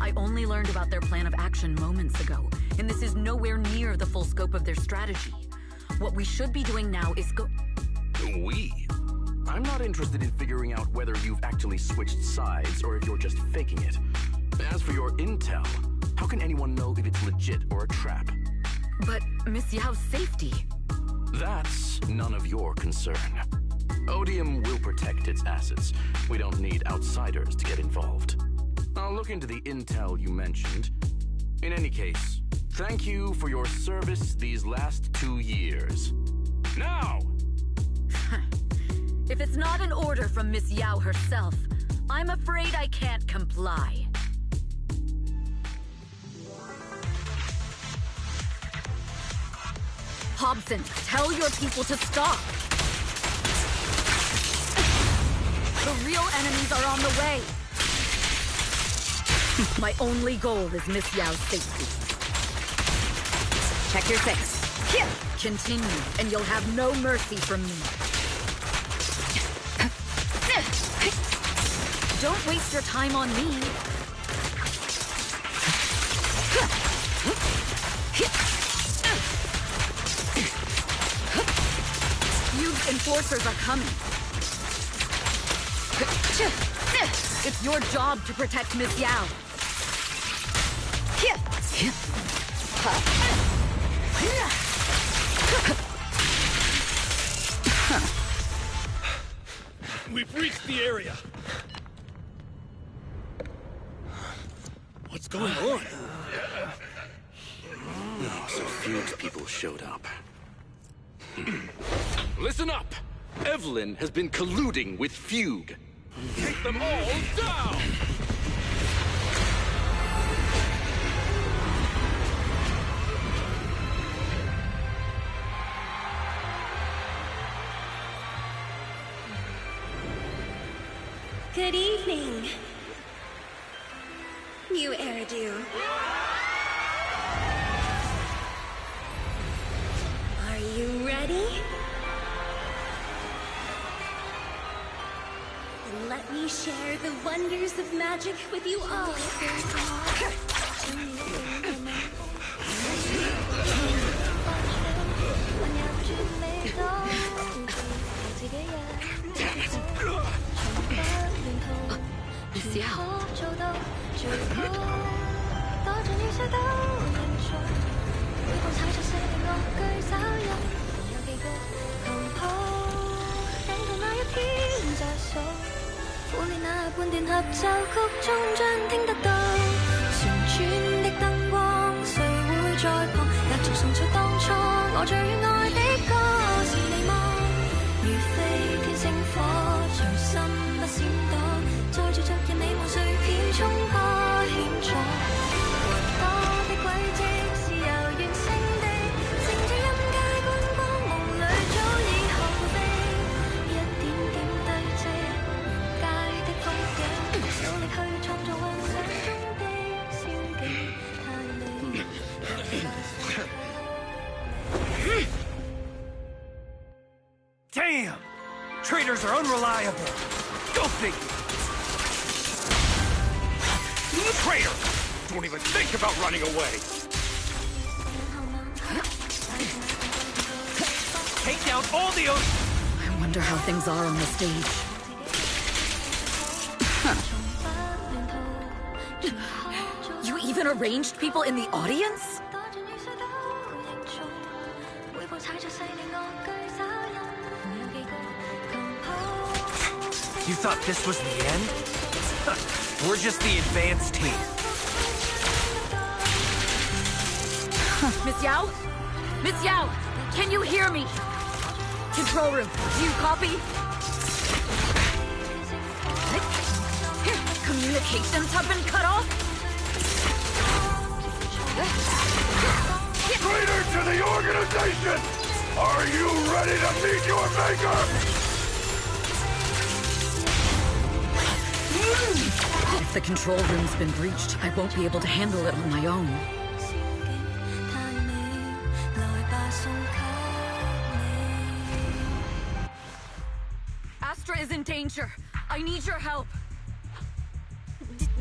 I only learned about their plan of action moments ago, and this is nowhere near the full scope of their strategy. What we should be doing now is We? I'm not interested in figuring out whether you've actually switched sides or if you're just faking it. As for your intel, how can anyone know if it's legit or a trap? But Miss Yao's safety... That's none of your concern. Odium will protect its assets. We don't need outsiders to get involved. I'll look into the intel you mentioned. In any case, thank you for your service these last 2 years. Now! If it's not an order from Miss Yao herself, I'm afraid I can't comply. Hobson, tell your people to stop! enemies are on the way. My only goal is Miss Yao's safety. Check your 6. Continue, and you'll have no mercy from me. Don't waste your time on me. Huge enforcers are coming. It's your job to protect Miss Yao. We've reached the area. What's going on? No, so Fugue's people showed up. Listen up! Evelyn has been colluding with Fugue. Take them all down! Good evening, you Eridu. Are you ready? Then let me share the wonders of magic with you all. Miss Yao. Damn! Traitors are unreliable. Go figure. You traitor! Don't even think about running away. Take down all the I wonder how things are on the stage. You even arranged people in the audience? You thought this was the end? We're just the advanced team. Miss Yao? Miss Yao, can you hear me? Control room, do you copy? Communications have been cut off? Traitor to the organization! Are you ready to meet your maker? If the control room's been breached, I won't be able to handle it on my own. Astra is in danger. I need your help.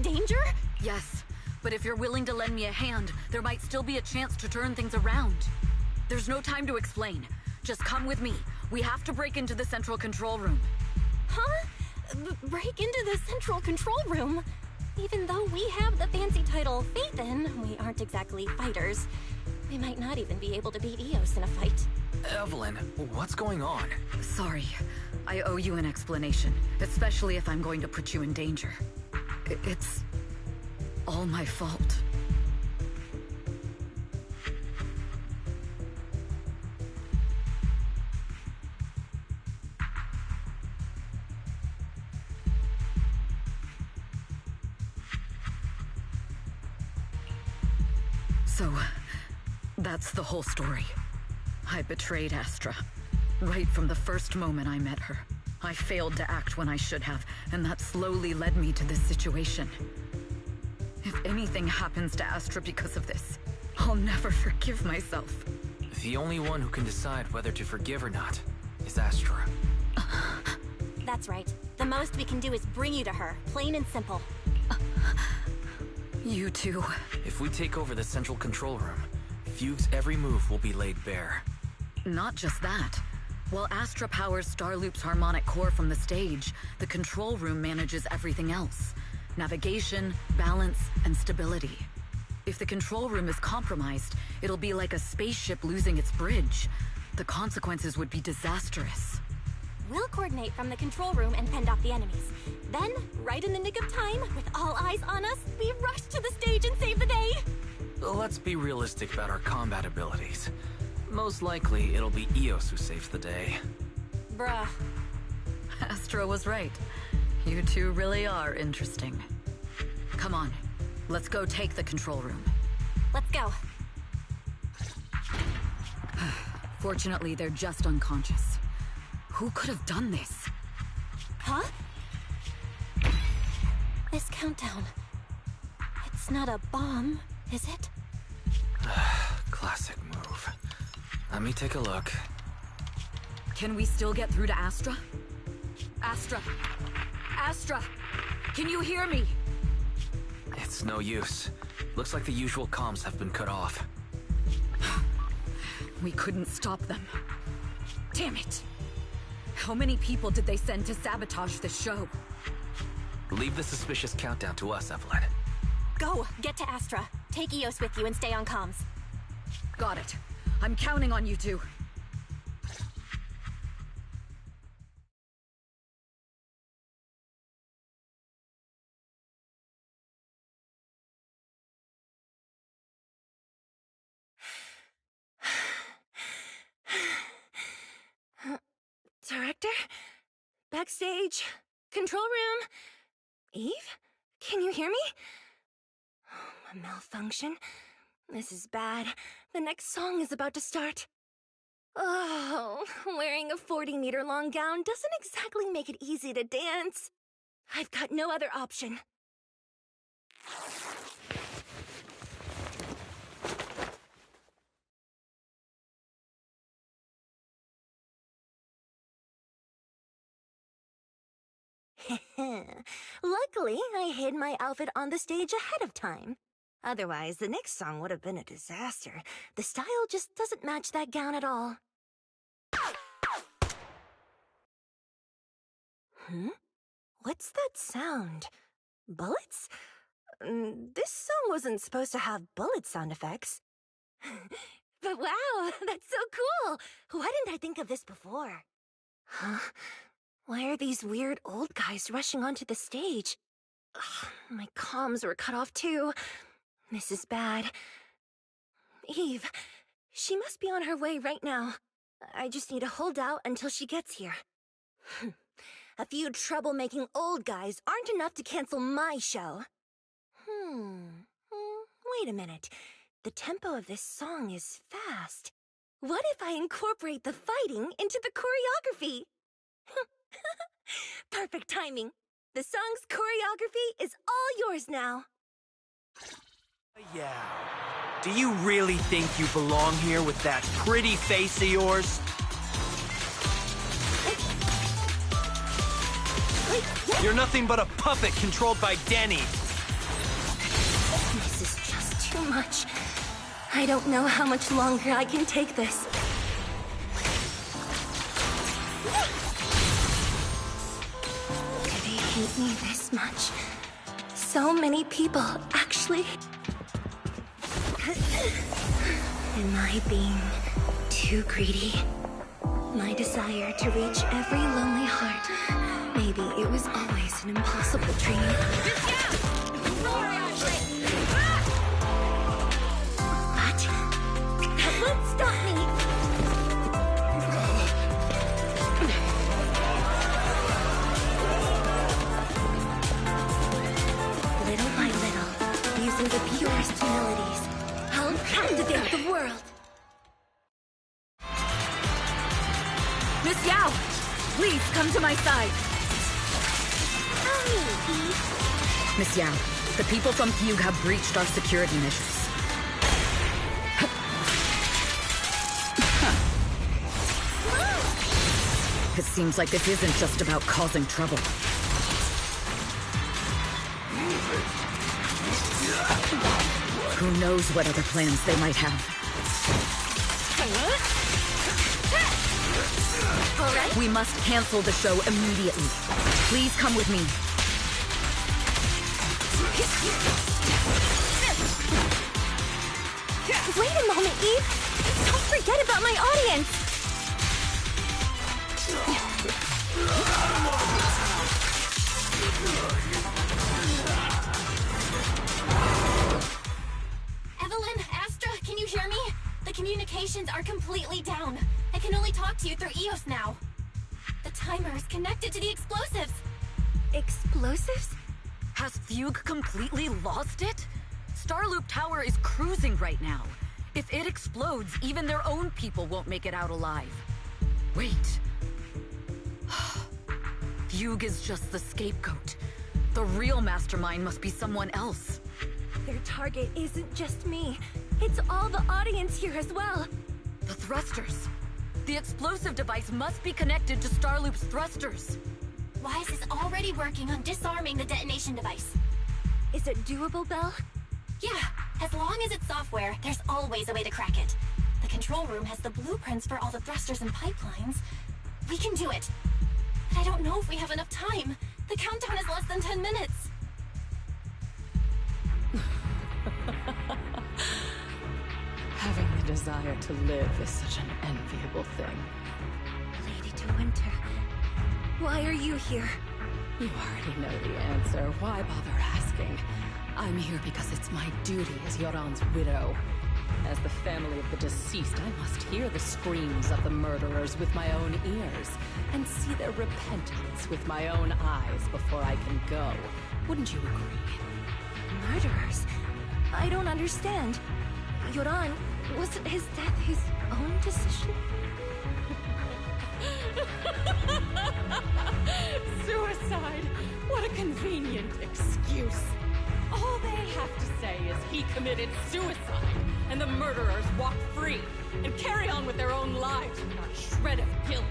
Danger? Yes, but if you're willing to lend me a hand, there might still be a chance to turn things around. There's no time to explain. Just come with me. We have to break into the central control room. Huh? Break into the central control room? Even though we have the fancy title Phaethon, we aren't exactly fighters. We might not even be able to beat Eos in a fight. Evelyn, what's going on? Sorry. I owe you an explanation, especially if I'm going to put you in danger. It's all my fault. So, that's the whole story. I betrayed Astra, right from the first moment I met her. I failed to act when I should have, and that slowly led me to this situation. If anything happens to Astra because of this, I'll never forgive myself. The only one who can decide whether to forgive or not is Astra. That's right. The most we can do is bring you to her, plain and simple. You two. If we take over the central control room, Fugue's every move will be laid bare. Not just that. While Astra powers Starloop's harmonic core from the stage, the control room manages everything else. Navigation, balance, and stability. If the control room is compromised, it'll be like a spaceship losing its bridge. The consequences would be disastrous. We'll coordinate from the control room and fend off the enemies. Then, right in the nick of time, with all eyes on us, we rush to the stage and save the day! Let's be realistic about our combat abilities. Most likely, it'll be Eos who saves the day. Bruh. Astra was right. You two really are interesting. Come on, let's go take the control room. Let's go. Fortunately, they're just unconscious. Who could have done this? Huh? This countdown. It's not a bomb, is it? Classic move. Let me take a look. Can we still get through to Astra? Astra! Astra! Can you hear me? It's no use. Looks like the usual comms have been cut off. We couldn't stop them. Damn it! How many people did they send to sabotage the show? Leave the suspicious countdown to us, Evelyn. Go! Get to Astra. Take Eos with you and stay on comms. Got it. I'm counting on you two. Director? Backstage? Control room? Eve? Can you hear me? A malfunction? This is bad. The next song is about to start. Oh, wearing a 40-meter-long gown doesn't exactly make it easy to dance. I've got no other option. Luckily, I hid my outfit on the stage ahead of time. Otherwise, the next song would have been a disaster. The style just doesn't match that gown at all. What's that sound? Bullets? This song wasn't supposed to have bullet sound effects. But wow, that's so cool! Why didn't I think of this before? Huh? Why are these weird old guys rushing onto the stage? Ugh, my comms were cut off too. This is bad. Eve, she must be on her way right now. I just need to hold out until she gets here. A few troublemaking old guys aren't enough to cancel my show. Wait a minute. The tempo of this song is fast. What if I incorporate the fighting into the choreography? Perfect timing. The song's choreography is all yours now. Yeah. Do you really think you belong here with that pretty face of yours? You're nothing but a puppet controlled by Denny. This is just too much. I don't know how much longer I can take this. Do they hate me this much? So many people, actually. Am I being too greedy? My desire to reach every lonely heart. Maybe it was always an impossible dream. What? That won't stop me! Little by little, using the purest melodies, I'll captivate the world. Miss Yao! Please, come onto my side! Miss Yao, the people from Fugue have breached our security measures. It seems like this isn't just about causing trouble. Who knows what other plans they might have. All right. We must cancel the show immediately. Please come with me. Wait a moment, Eve. Don't forget about my audience. Evelyn, Astra, can you hear me? The communications are completely down. I can only talk to you through EOS now. The timer is connected to the explosives. Explosives? Has Fugue completely lost it? Starloop Tower is cruising right now. If it explodes, even their own people won't make it out alive. Wait. Fugue is just the scapegoat. The real mastermind must be someone else. Their target isn't just me. It's all the audience here as well. The thrusters. The explosive device must be connected to Starloop's thrusters. Wise is already working on disarming the detonation device. Is it doable, Belle? Yeah, as long as it's software, there's always a way to crack it. The control room has the blueprints for all the thrusters and pipelines. We can do it. But I don't know if we have enough time. The countdown is less than 10 minutes. Having the desire to live is such an enviable thing. Lady De Winter, why are you here? You already know the answer. Why bother asking? I'm here because it's my duty as Yoran's widow. As the family of the deceased, I must hear the screams of the murderers with my own ears, and see their repentance with my own eyes before I can go. Wouldn't you agree? Murderers? I don't understand. Yoran, wasn't his death his own decision? Suicide! What a convenient excuse. All they have to say is he committed suicide, and the murderers walk free, and carry on with their own lives without a shred of guilt.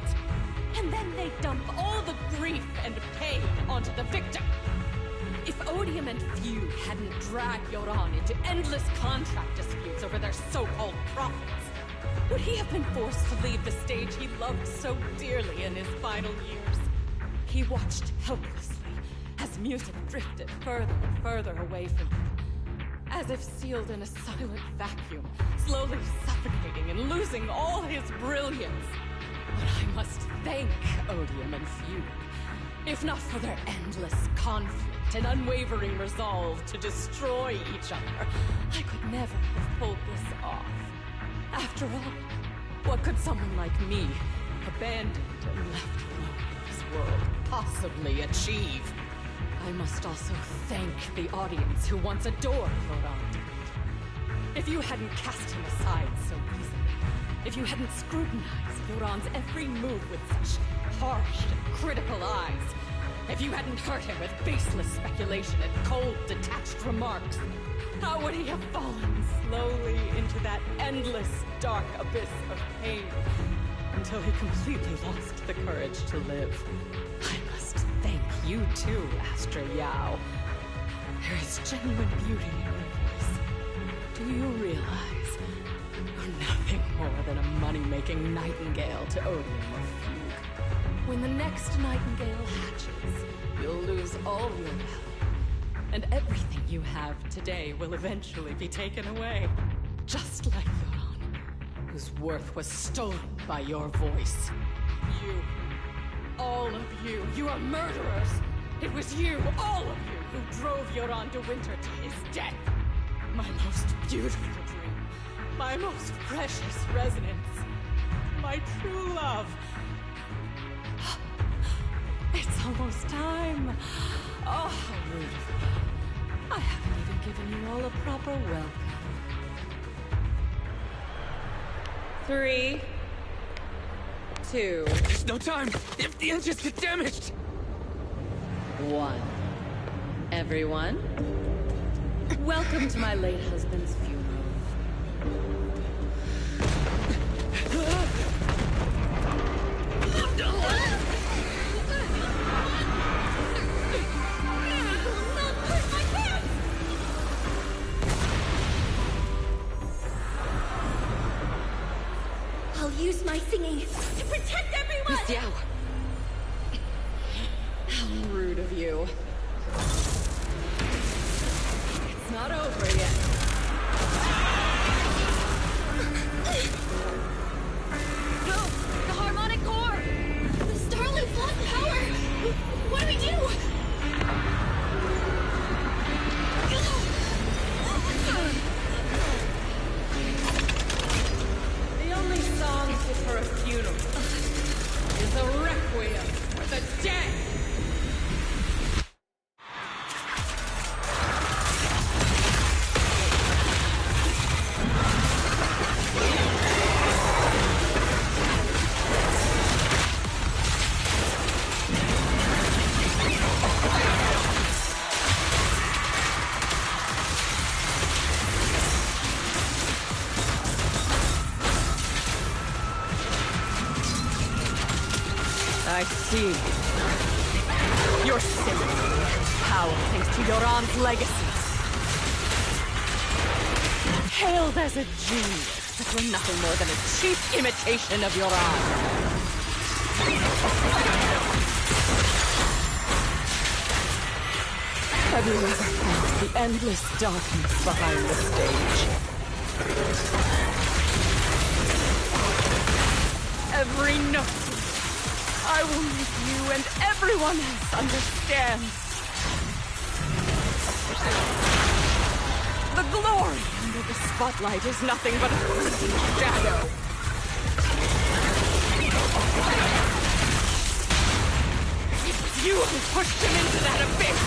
And then they dump all the grief and pain onto the victim. If Odium and Fugue hadn't dragged Yoran into endless contract disputes over their so-called profits, would he have been forced to leave the stage he loved so dearly in his final years? He watched helplessly as music drifted further and further away from him, as if sealed in a silent vacuum, slowly suffocating and losing all his brilliance. But I must thank Odium and Fugue, if not for their endless conflict and unwavering resolve to destroy each other, I could never have pulled this off. After all, what could someone like me, abandoned and left alone in this world, possibly achieve? I must also thank the audience who once adored Yoran De Winter. If you hadn't cast him aside so easily, if you hadn't scrutinized Yoran's every move with such harsh and critical eyes, if you hadn't hurt him with baseless speculation and cold, detached remarks, how would he have fallen slowly into that endless, dark abyss of pain until he completely lost the courage to live? I must thank you too, Astra Yao. There is genuine beauty in your voice. Do you realize you're nothing more than a money-making nightingale to Odium or Fugue? When the next nightingale hatches, you'll lose all your value, and everything you have today will eventually be taken away. Just like Yoran, whose worth was stolen by your voice. You, all of you, you are murderers! It was you, all of you, who drove Yoran De Winter to his death! My most beautiful dream, my most precious resonance, my true love. It's almost time. Oh, how rude of me. I haven't even given you all a proper welcome. 3, 2. There's no time! If the engines get damaged! 1. Everyone, welcome to my late husband's funeral. I'll use my singing to protect everyone! Miss Yao! How rude of you. It's not over yet. No! The harmonic core! The Starloop's lost power! What do we do? The only song fit for a funeral is a requiem for the dead! I see. You're safe. Power thanks to Yoran's legacy. Hailed as a genius, but you're nothing more than a cheap imitation of Yoran. Have you ever felt the endless darkness behind the stage? Every note I will make you and everyone else understand. The glory under the spotlight is nothing but a fleeting shadow. It's you who pushed him into that abyss.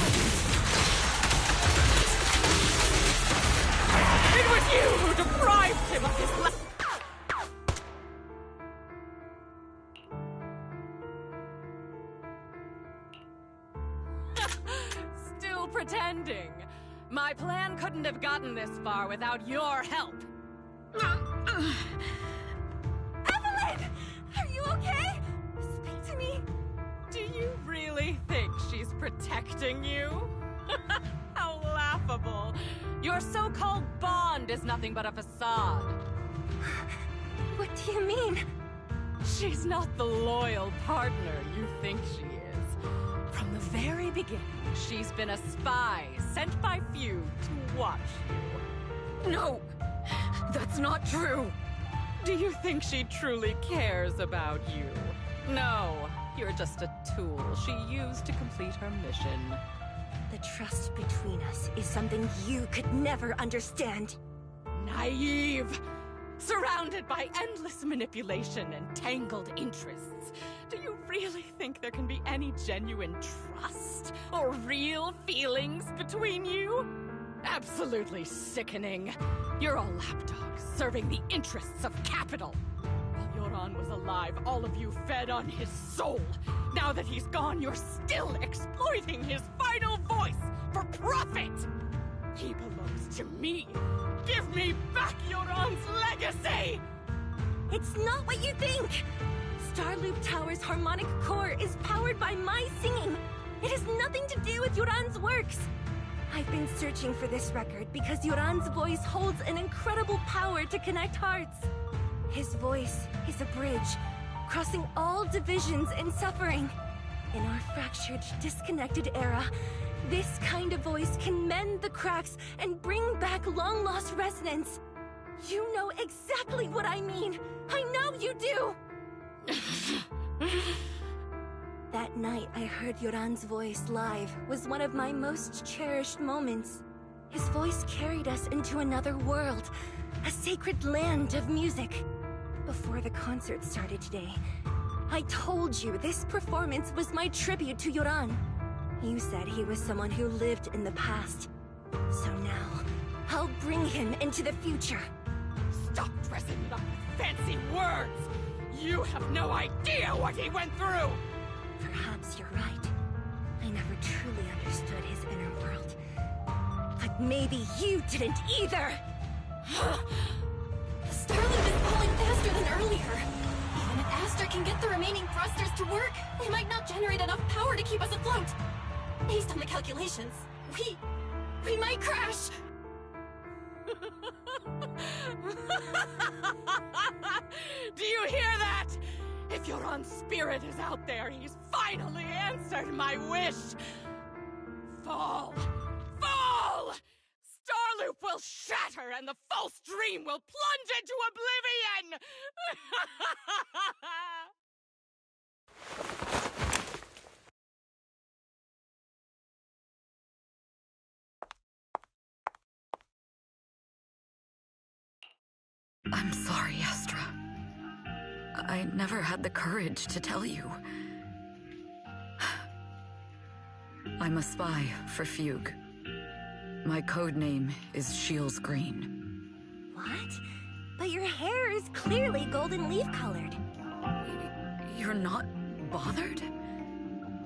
It was you who deprived him of his life. Still pretending. My plan couldn't have gotten this far without your help. Evelyn! Are you okay? Speak to me. Do you really think she's protecting you? How laughable. Your so-called bond is nothing but a facade. What do you mean? She's not the loyal partner you think she is. From the very beginning, she's been a spy sent by few to watch you. No! That's not true! Do you think she truly cares about you? No, you're just a tool she used to complete her mission. The trust between us is something you could never understand. Naive! Surrounded by endless manipulation and tangled interests. Do you really think there can be any genuine trust or real feelings between you? Absolutely sickening. You're all lapdogs serving the interests of capital. While Yoran was alive, all of you fed on his soul. Now that he's gone, you're still exploiting his final voice for profit. He belongs to me. Give me back Yoran's legacy! It's not what you think! Starloop Tower's harmonic core is powered by my singing. It has nothing to do with Yoran's works. I've been searching for this record because Yoran's voice holds an incredible power to connect hearts. His voice is a bridge, crossing all divisions and suffering. In our fractured, disconnected era, this kind of voice can mend the cracks and bring back long-lost resonance. You know exactly what I mean. I know you do! That night I heard Yoran's voice live was one of my most cherished moments. His voice carried us into another world, a sacred land of music. Before the concert started today, I told you this performance was my tribute to Yoran. You said he was someone who lived in the past. So now, I'll bring him into the future. Stop dressing it up with fancy words! You have no idea what he went through! Perhaps you're right. I never truly understood his inner world. But maybe you didn't either! Starloop is falling faster than earlier. Even if Astra can get the remaining thrusters to work, they might not generate enough power to keep us afloat. Based on the calculations, we might crash. Do you hear that? If Yoran's spirit is out there, he's finally answered my wish. Fall! Fall! Starloop will shatter and the false dream will plunge into oblivion! I'm sorry, Astra. I never had the courage to tell you. I'm a spy for Fugue. My code name is Shields Green. What? But your hair is clearly golden leaf colored. You're not bothered?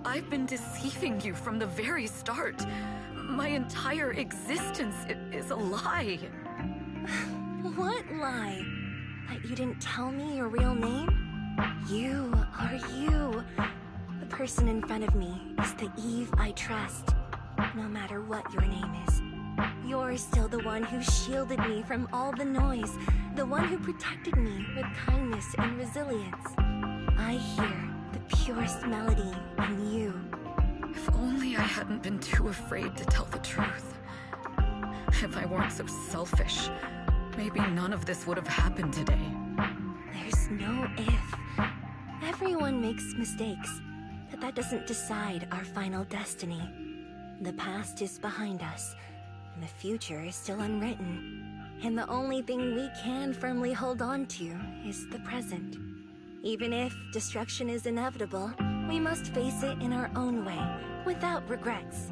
I've been deceiving you from the very start. My entire existence is a lie. What lie? That you didn't tell me your real name? You are you. The person in front of me is the Eve I trust. No matter what your name is. You're still the one who shielded me from all the noise. The one who protected me with kindness and resilience. I hear the purest melody in you. If only I hadn't been too afraid to tell the truth. If I weren't so selfish, maybe none of this would have happened today. There's no if. Everyone makes mistakes, but that doesn't decide our final destiny. The past is behind us, and the future is still unwritten. And the only thing we can firmly hold on to is the present. Even if destruction is inevitable, we must face it in our own way, without regrets.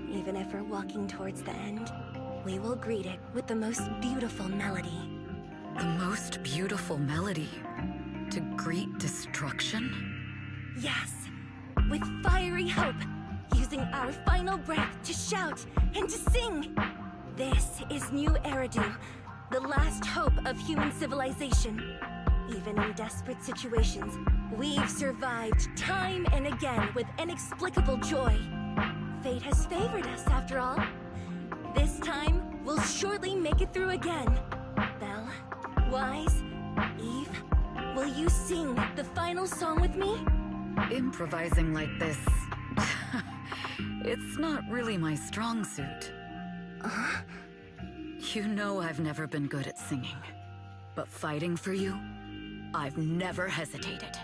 Even if we're walking towards the end, we will greet it with the most beautiful melody. The most beautiful melody? To greet destruction? Yes, with fiery hope, using our final breath to shout and to sing. This is New Eridu, the last hope of human civilization. Even in desperate situations, we've survived time and again with inexplicable joy. Fate has favored us, after all. This time, we'll surely make it through again. Belle, Wise, Eve, will you sing the final song with me? Improvising like this... it's not really my strong suit. You know I've never been good at singing. But fighting for you, I've never hesitated.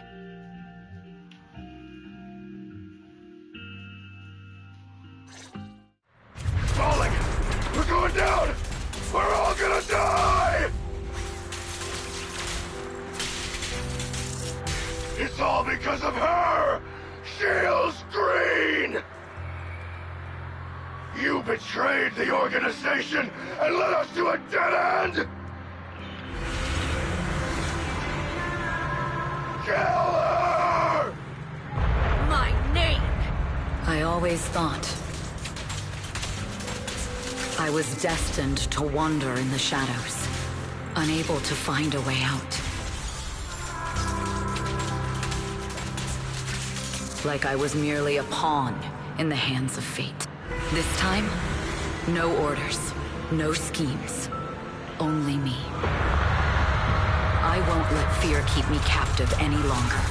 Falling! We're going down! We're all gonna die! It's all because of her! Shields Green! You betrayed the organization and led us to a dead end! Kill her! My name! I always thought I was destined to wander in the shadows, unable to find a way out. Like I was merely a pawn in the hands of fate. This time, no orders, no schemes, only me. I won't let fear keep me captive any longer.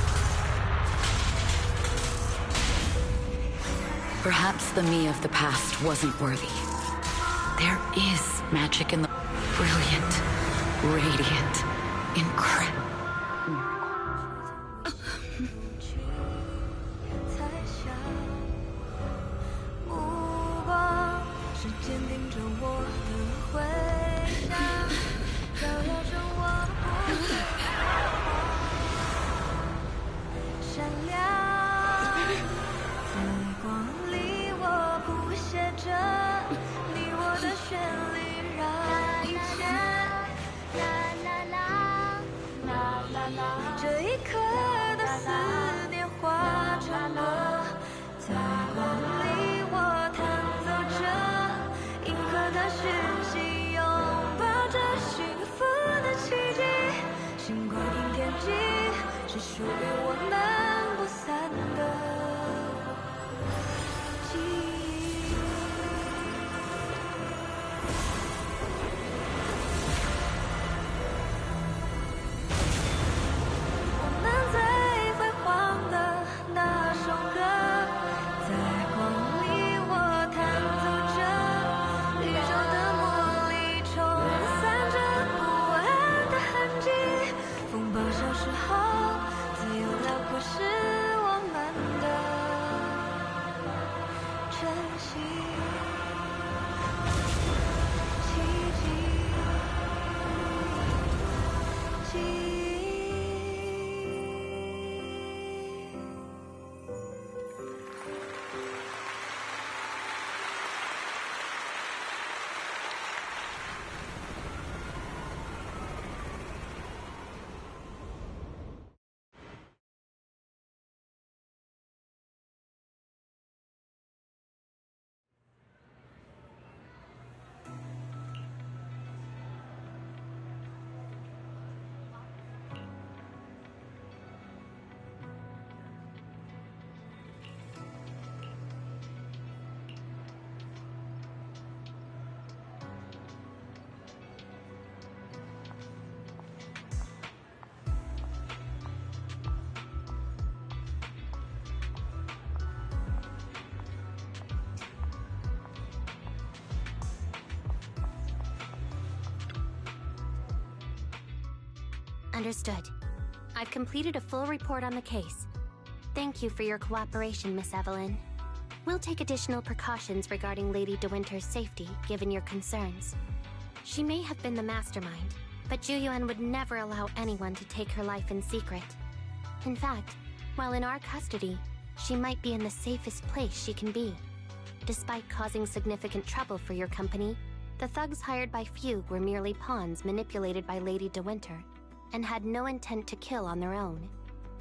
Perhaps the me of the past wasn't worthy. There is magic in the brilliant, radiant, incredible. Understood. I've completed a full report on the case. Thank you for your cooperation, Miss Evelyn. We'll take additional precautions regarding Lady De Winter's safety, given your concerns. She may have been the mastermind, but Juyuan would never allow anyone to take her life in secret. In fact, while in our custody, she might be in the safest place she can be. Despite causing significant trouble for your company, the thugs hired by Fugue were merely pawns manipulated by Lady De Winter, and had no intent to kill on their own.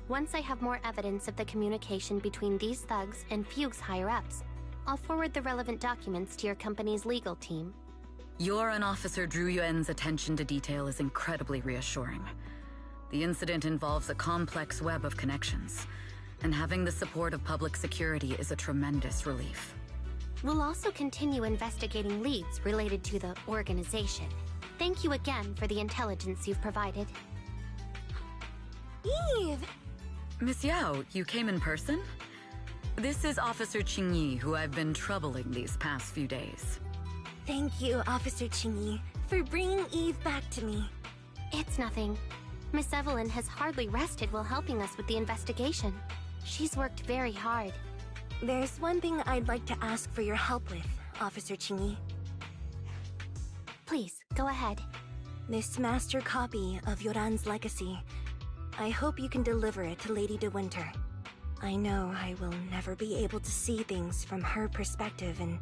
Once I have more evidence of the communication between these thugs and Fugue's higher-ups, I'll forward the relevant documents to your company's legal team. Your and Officer Zhu Yuan's attention to detail is incredibly reassuring. The incident involves a complex web of connections, and having the support of public security is a tremendous relief. We'll also continue investigating leads related to the organization. Thank you again for the intelligence you've provided. Eve! Miss Yao, you came in person? This is Officer Qingyi, who I've been troubling these past few days. Thank you, Officer Qingyi, for bringing Eve back to me. It's nothing. Miss Evelyn has hardly rested while helping us with the investigation. She's worked very hard. There's one thing I'd like to ask for your help with, Officer Qingyi. Please, go ahead. This master copy of Yoran's legacy. I hope you can deliver it to Lady De Winter. I know I will never be able to see things from her perspective and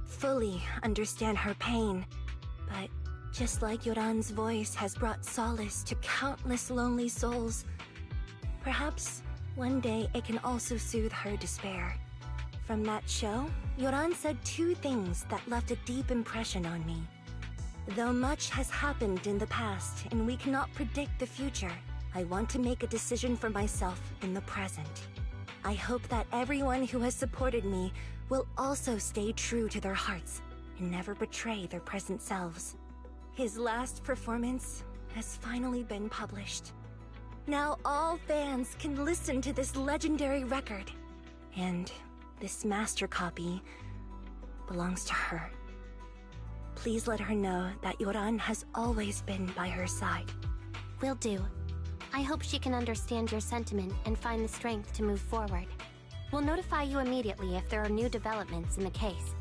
fully understand her pain, but just like Yoran's voice has brought solace to countless lonely souls, perhaps one day it can also soothe her despair. From that show, Yoran said two things that left a deep impression on me. Though much has happened in the past and we cannot predict the future, I want to make a decision for myself in the present. I hope that everyone who has supported me will also stay true to their hearts and never betray their present selves. His last performance has finally been published. Now all fans can listen to this legendary record. And this master copy belongs to her. Please let her know that Yoran has always been by her side. Will do. I hope she can understand your sentiment and find the strength to move forward. We'll notify you immediately if there are new developments in the case.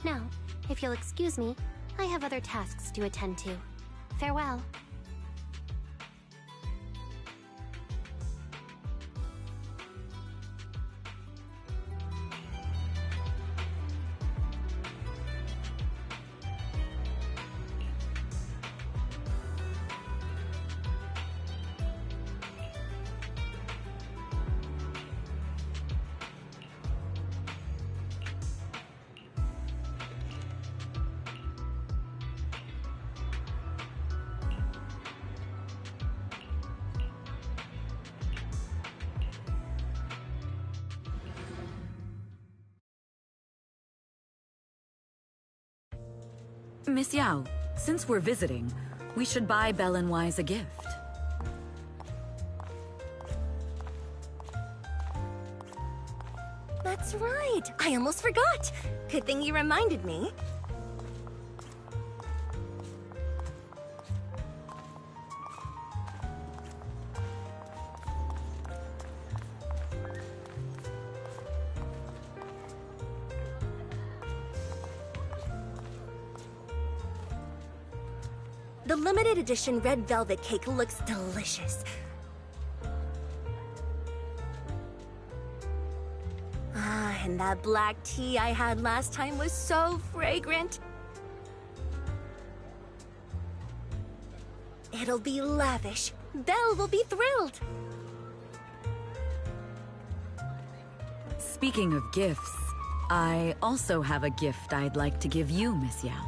Now, if you'll excuse me, I have other tasks to attend to. Farewell. Miss Yao, since we're visiting, we should buy Belle and Wise a gift. That's right! I almost forgot! Good thing you reminded me. The limited edition red velvet cake looks delicious. Ah, and that black tea I had last time was so fragrant. It'll be lavish. Belle will be thrilled. Speaking of gifts, I also have a gift I'd like to give you, Miss Yao.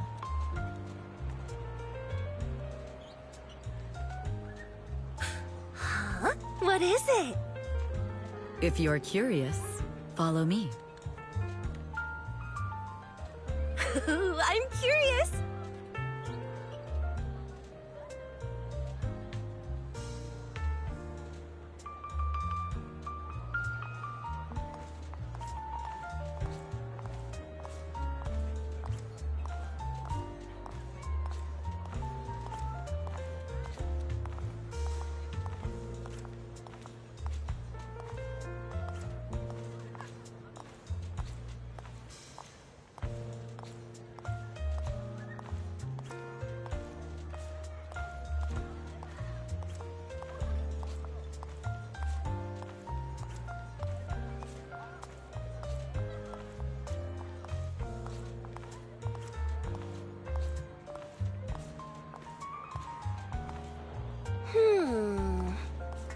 Huh? What is it? If you're curious, follow me. I'm curious.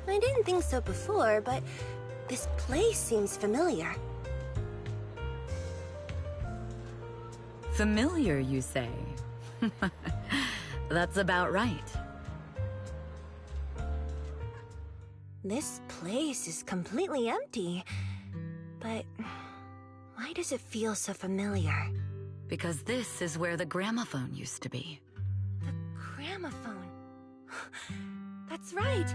I didn't think so before, but this place seems familiar. Familiar, you say? That's about right. This place is completely empty. But why does it feel so familiar? Because this is where the gramophone used to be. The gramophone. That's right.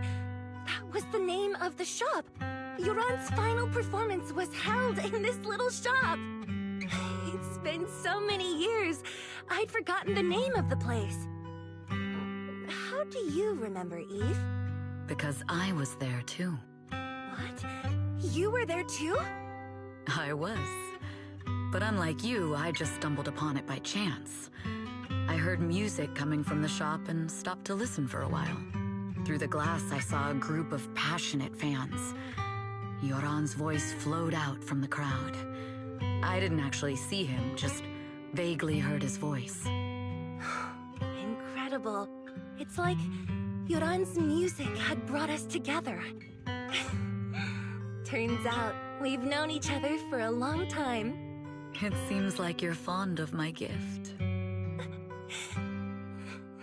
That was the name of the shop. Yoran's final performance was held in this little shop. It's been so many years, I'd forgotten the name of the place. How do you remember, Eve? Because I was there too. What? You were there too? I was. But unlike you, I just stumbled upon it by chance. I heard music coming from the shop and stopped to listen for a while. Through the glass, I saw a group of passionate fans. Yoran's voice flowed out from the crowd. I didn't actually see him, just vaguely heard his voice. Incredible. It's like Yoran's music had brought us together. Turns out, we've known each other for a long time. It seems like you're fond of my gift.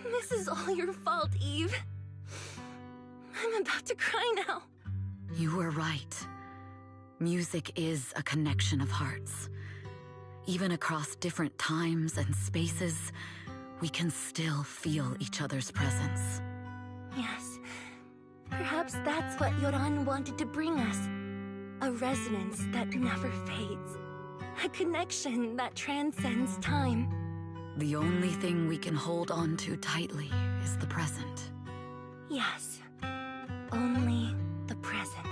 This is all your fault, Eve. I'm about to cry now. You were right. Music is a connection of hearts. Even across different times and spaces, we can still feel each other's presence. Yes. Perhaps that's what Yoran wanted to bring us. A resonance that never fades. A connection that transcends time. The only thing we can hold on to tightly is the present. Yes. Only the present.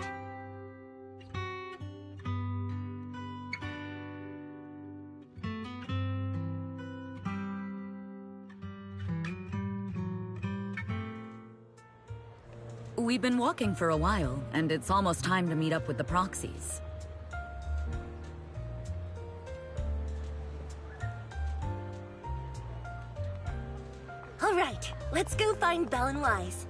We've been walking for a while, and it's almost time to meet up with the proxies. All right, let's go find Belle and Wise.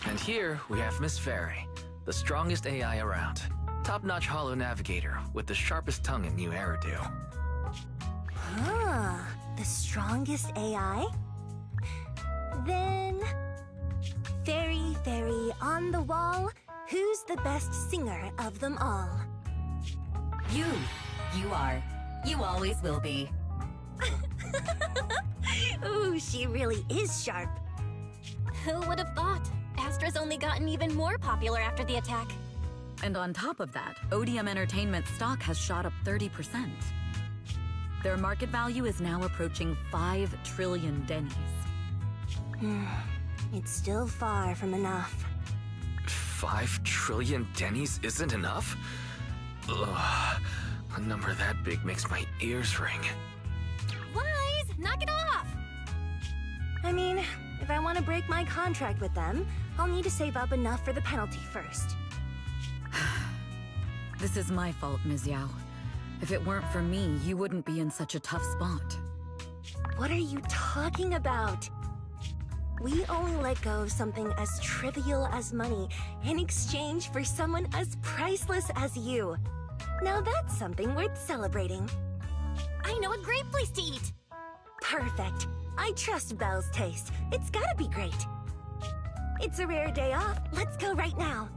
And here we have Miss Fairy, the strongest AI around. Top-notch holo navigator with the sharpest tongue in new hairdo. Ah, the strongest AI? Then... Fairy, on the wall, who's the best singer of them all? You. You are. You always will be. Ooh, she really is sharp. Who would have thought? Astra's only gotten even more popular after the attack. And on top of that, Odium Entertainment stock has shot up 30%. Their market value is now approaching 5 trillion dennies. It's still far from enough. 5 trillion dennies isn't enough? Ugh, a number that big makes my ears ring. Wise, knock it off! I mean, if I want to break my contract with them, I'll need to save up enough for the penalty first. This is my fault, Ms. Yao. If it weren't for me, you wouldn't be in such a tough spot. What are you talking about? We only let go of something as trivial as money in exchange for someone as priceless as you. Now that's something worth celebrating. I know a great place to eat! Perfect. I trust Belle's taste. It's gotta be great. It's a rare day off. Let's go right now.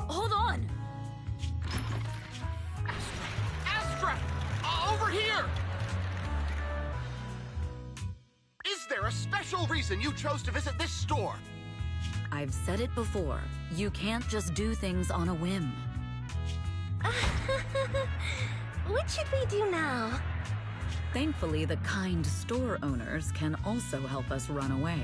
Hold on! Astra! Over here! Is there a special reason you chose to visit this store? I've said it before. You can't just do things on a whim. What should we do now? Thankfully, the kind store owners can also help us run away.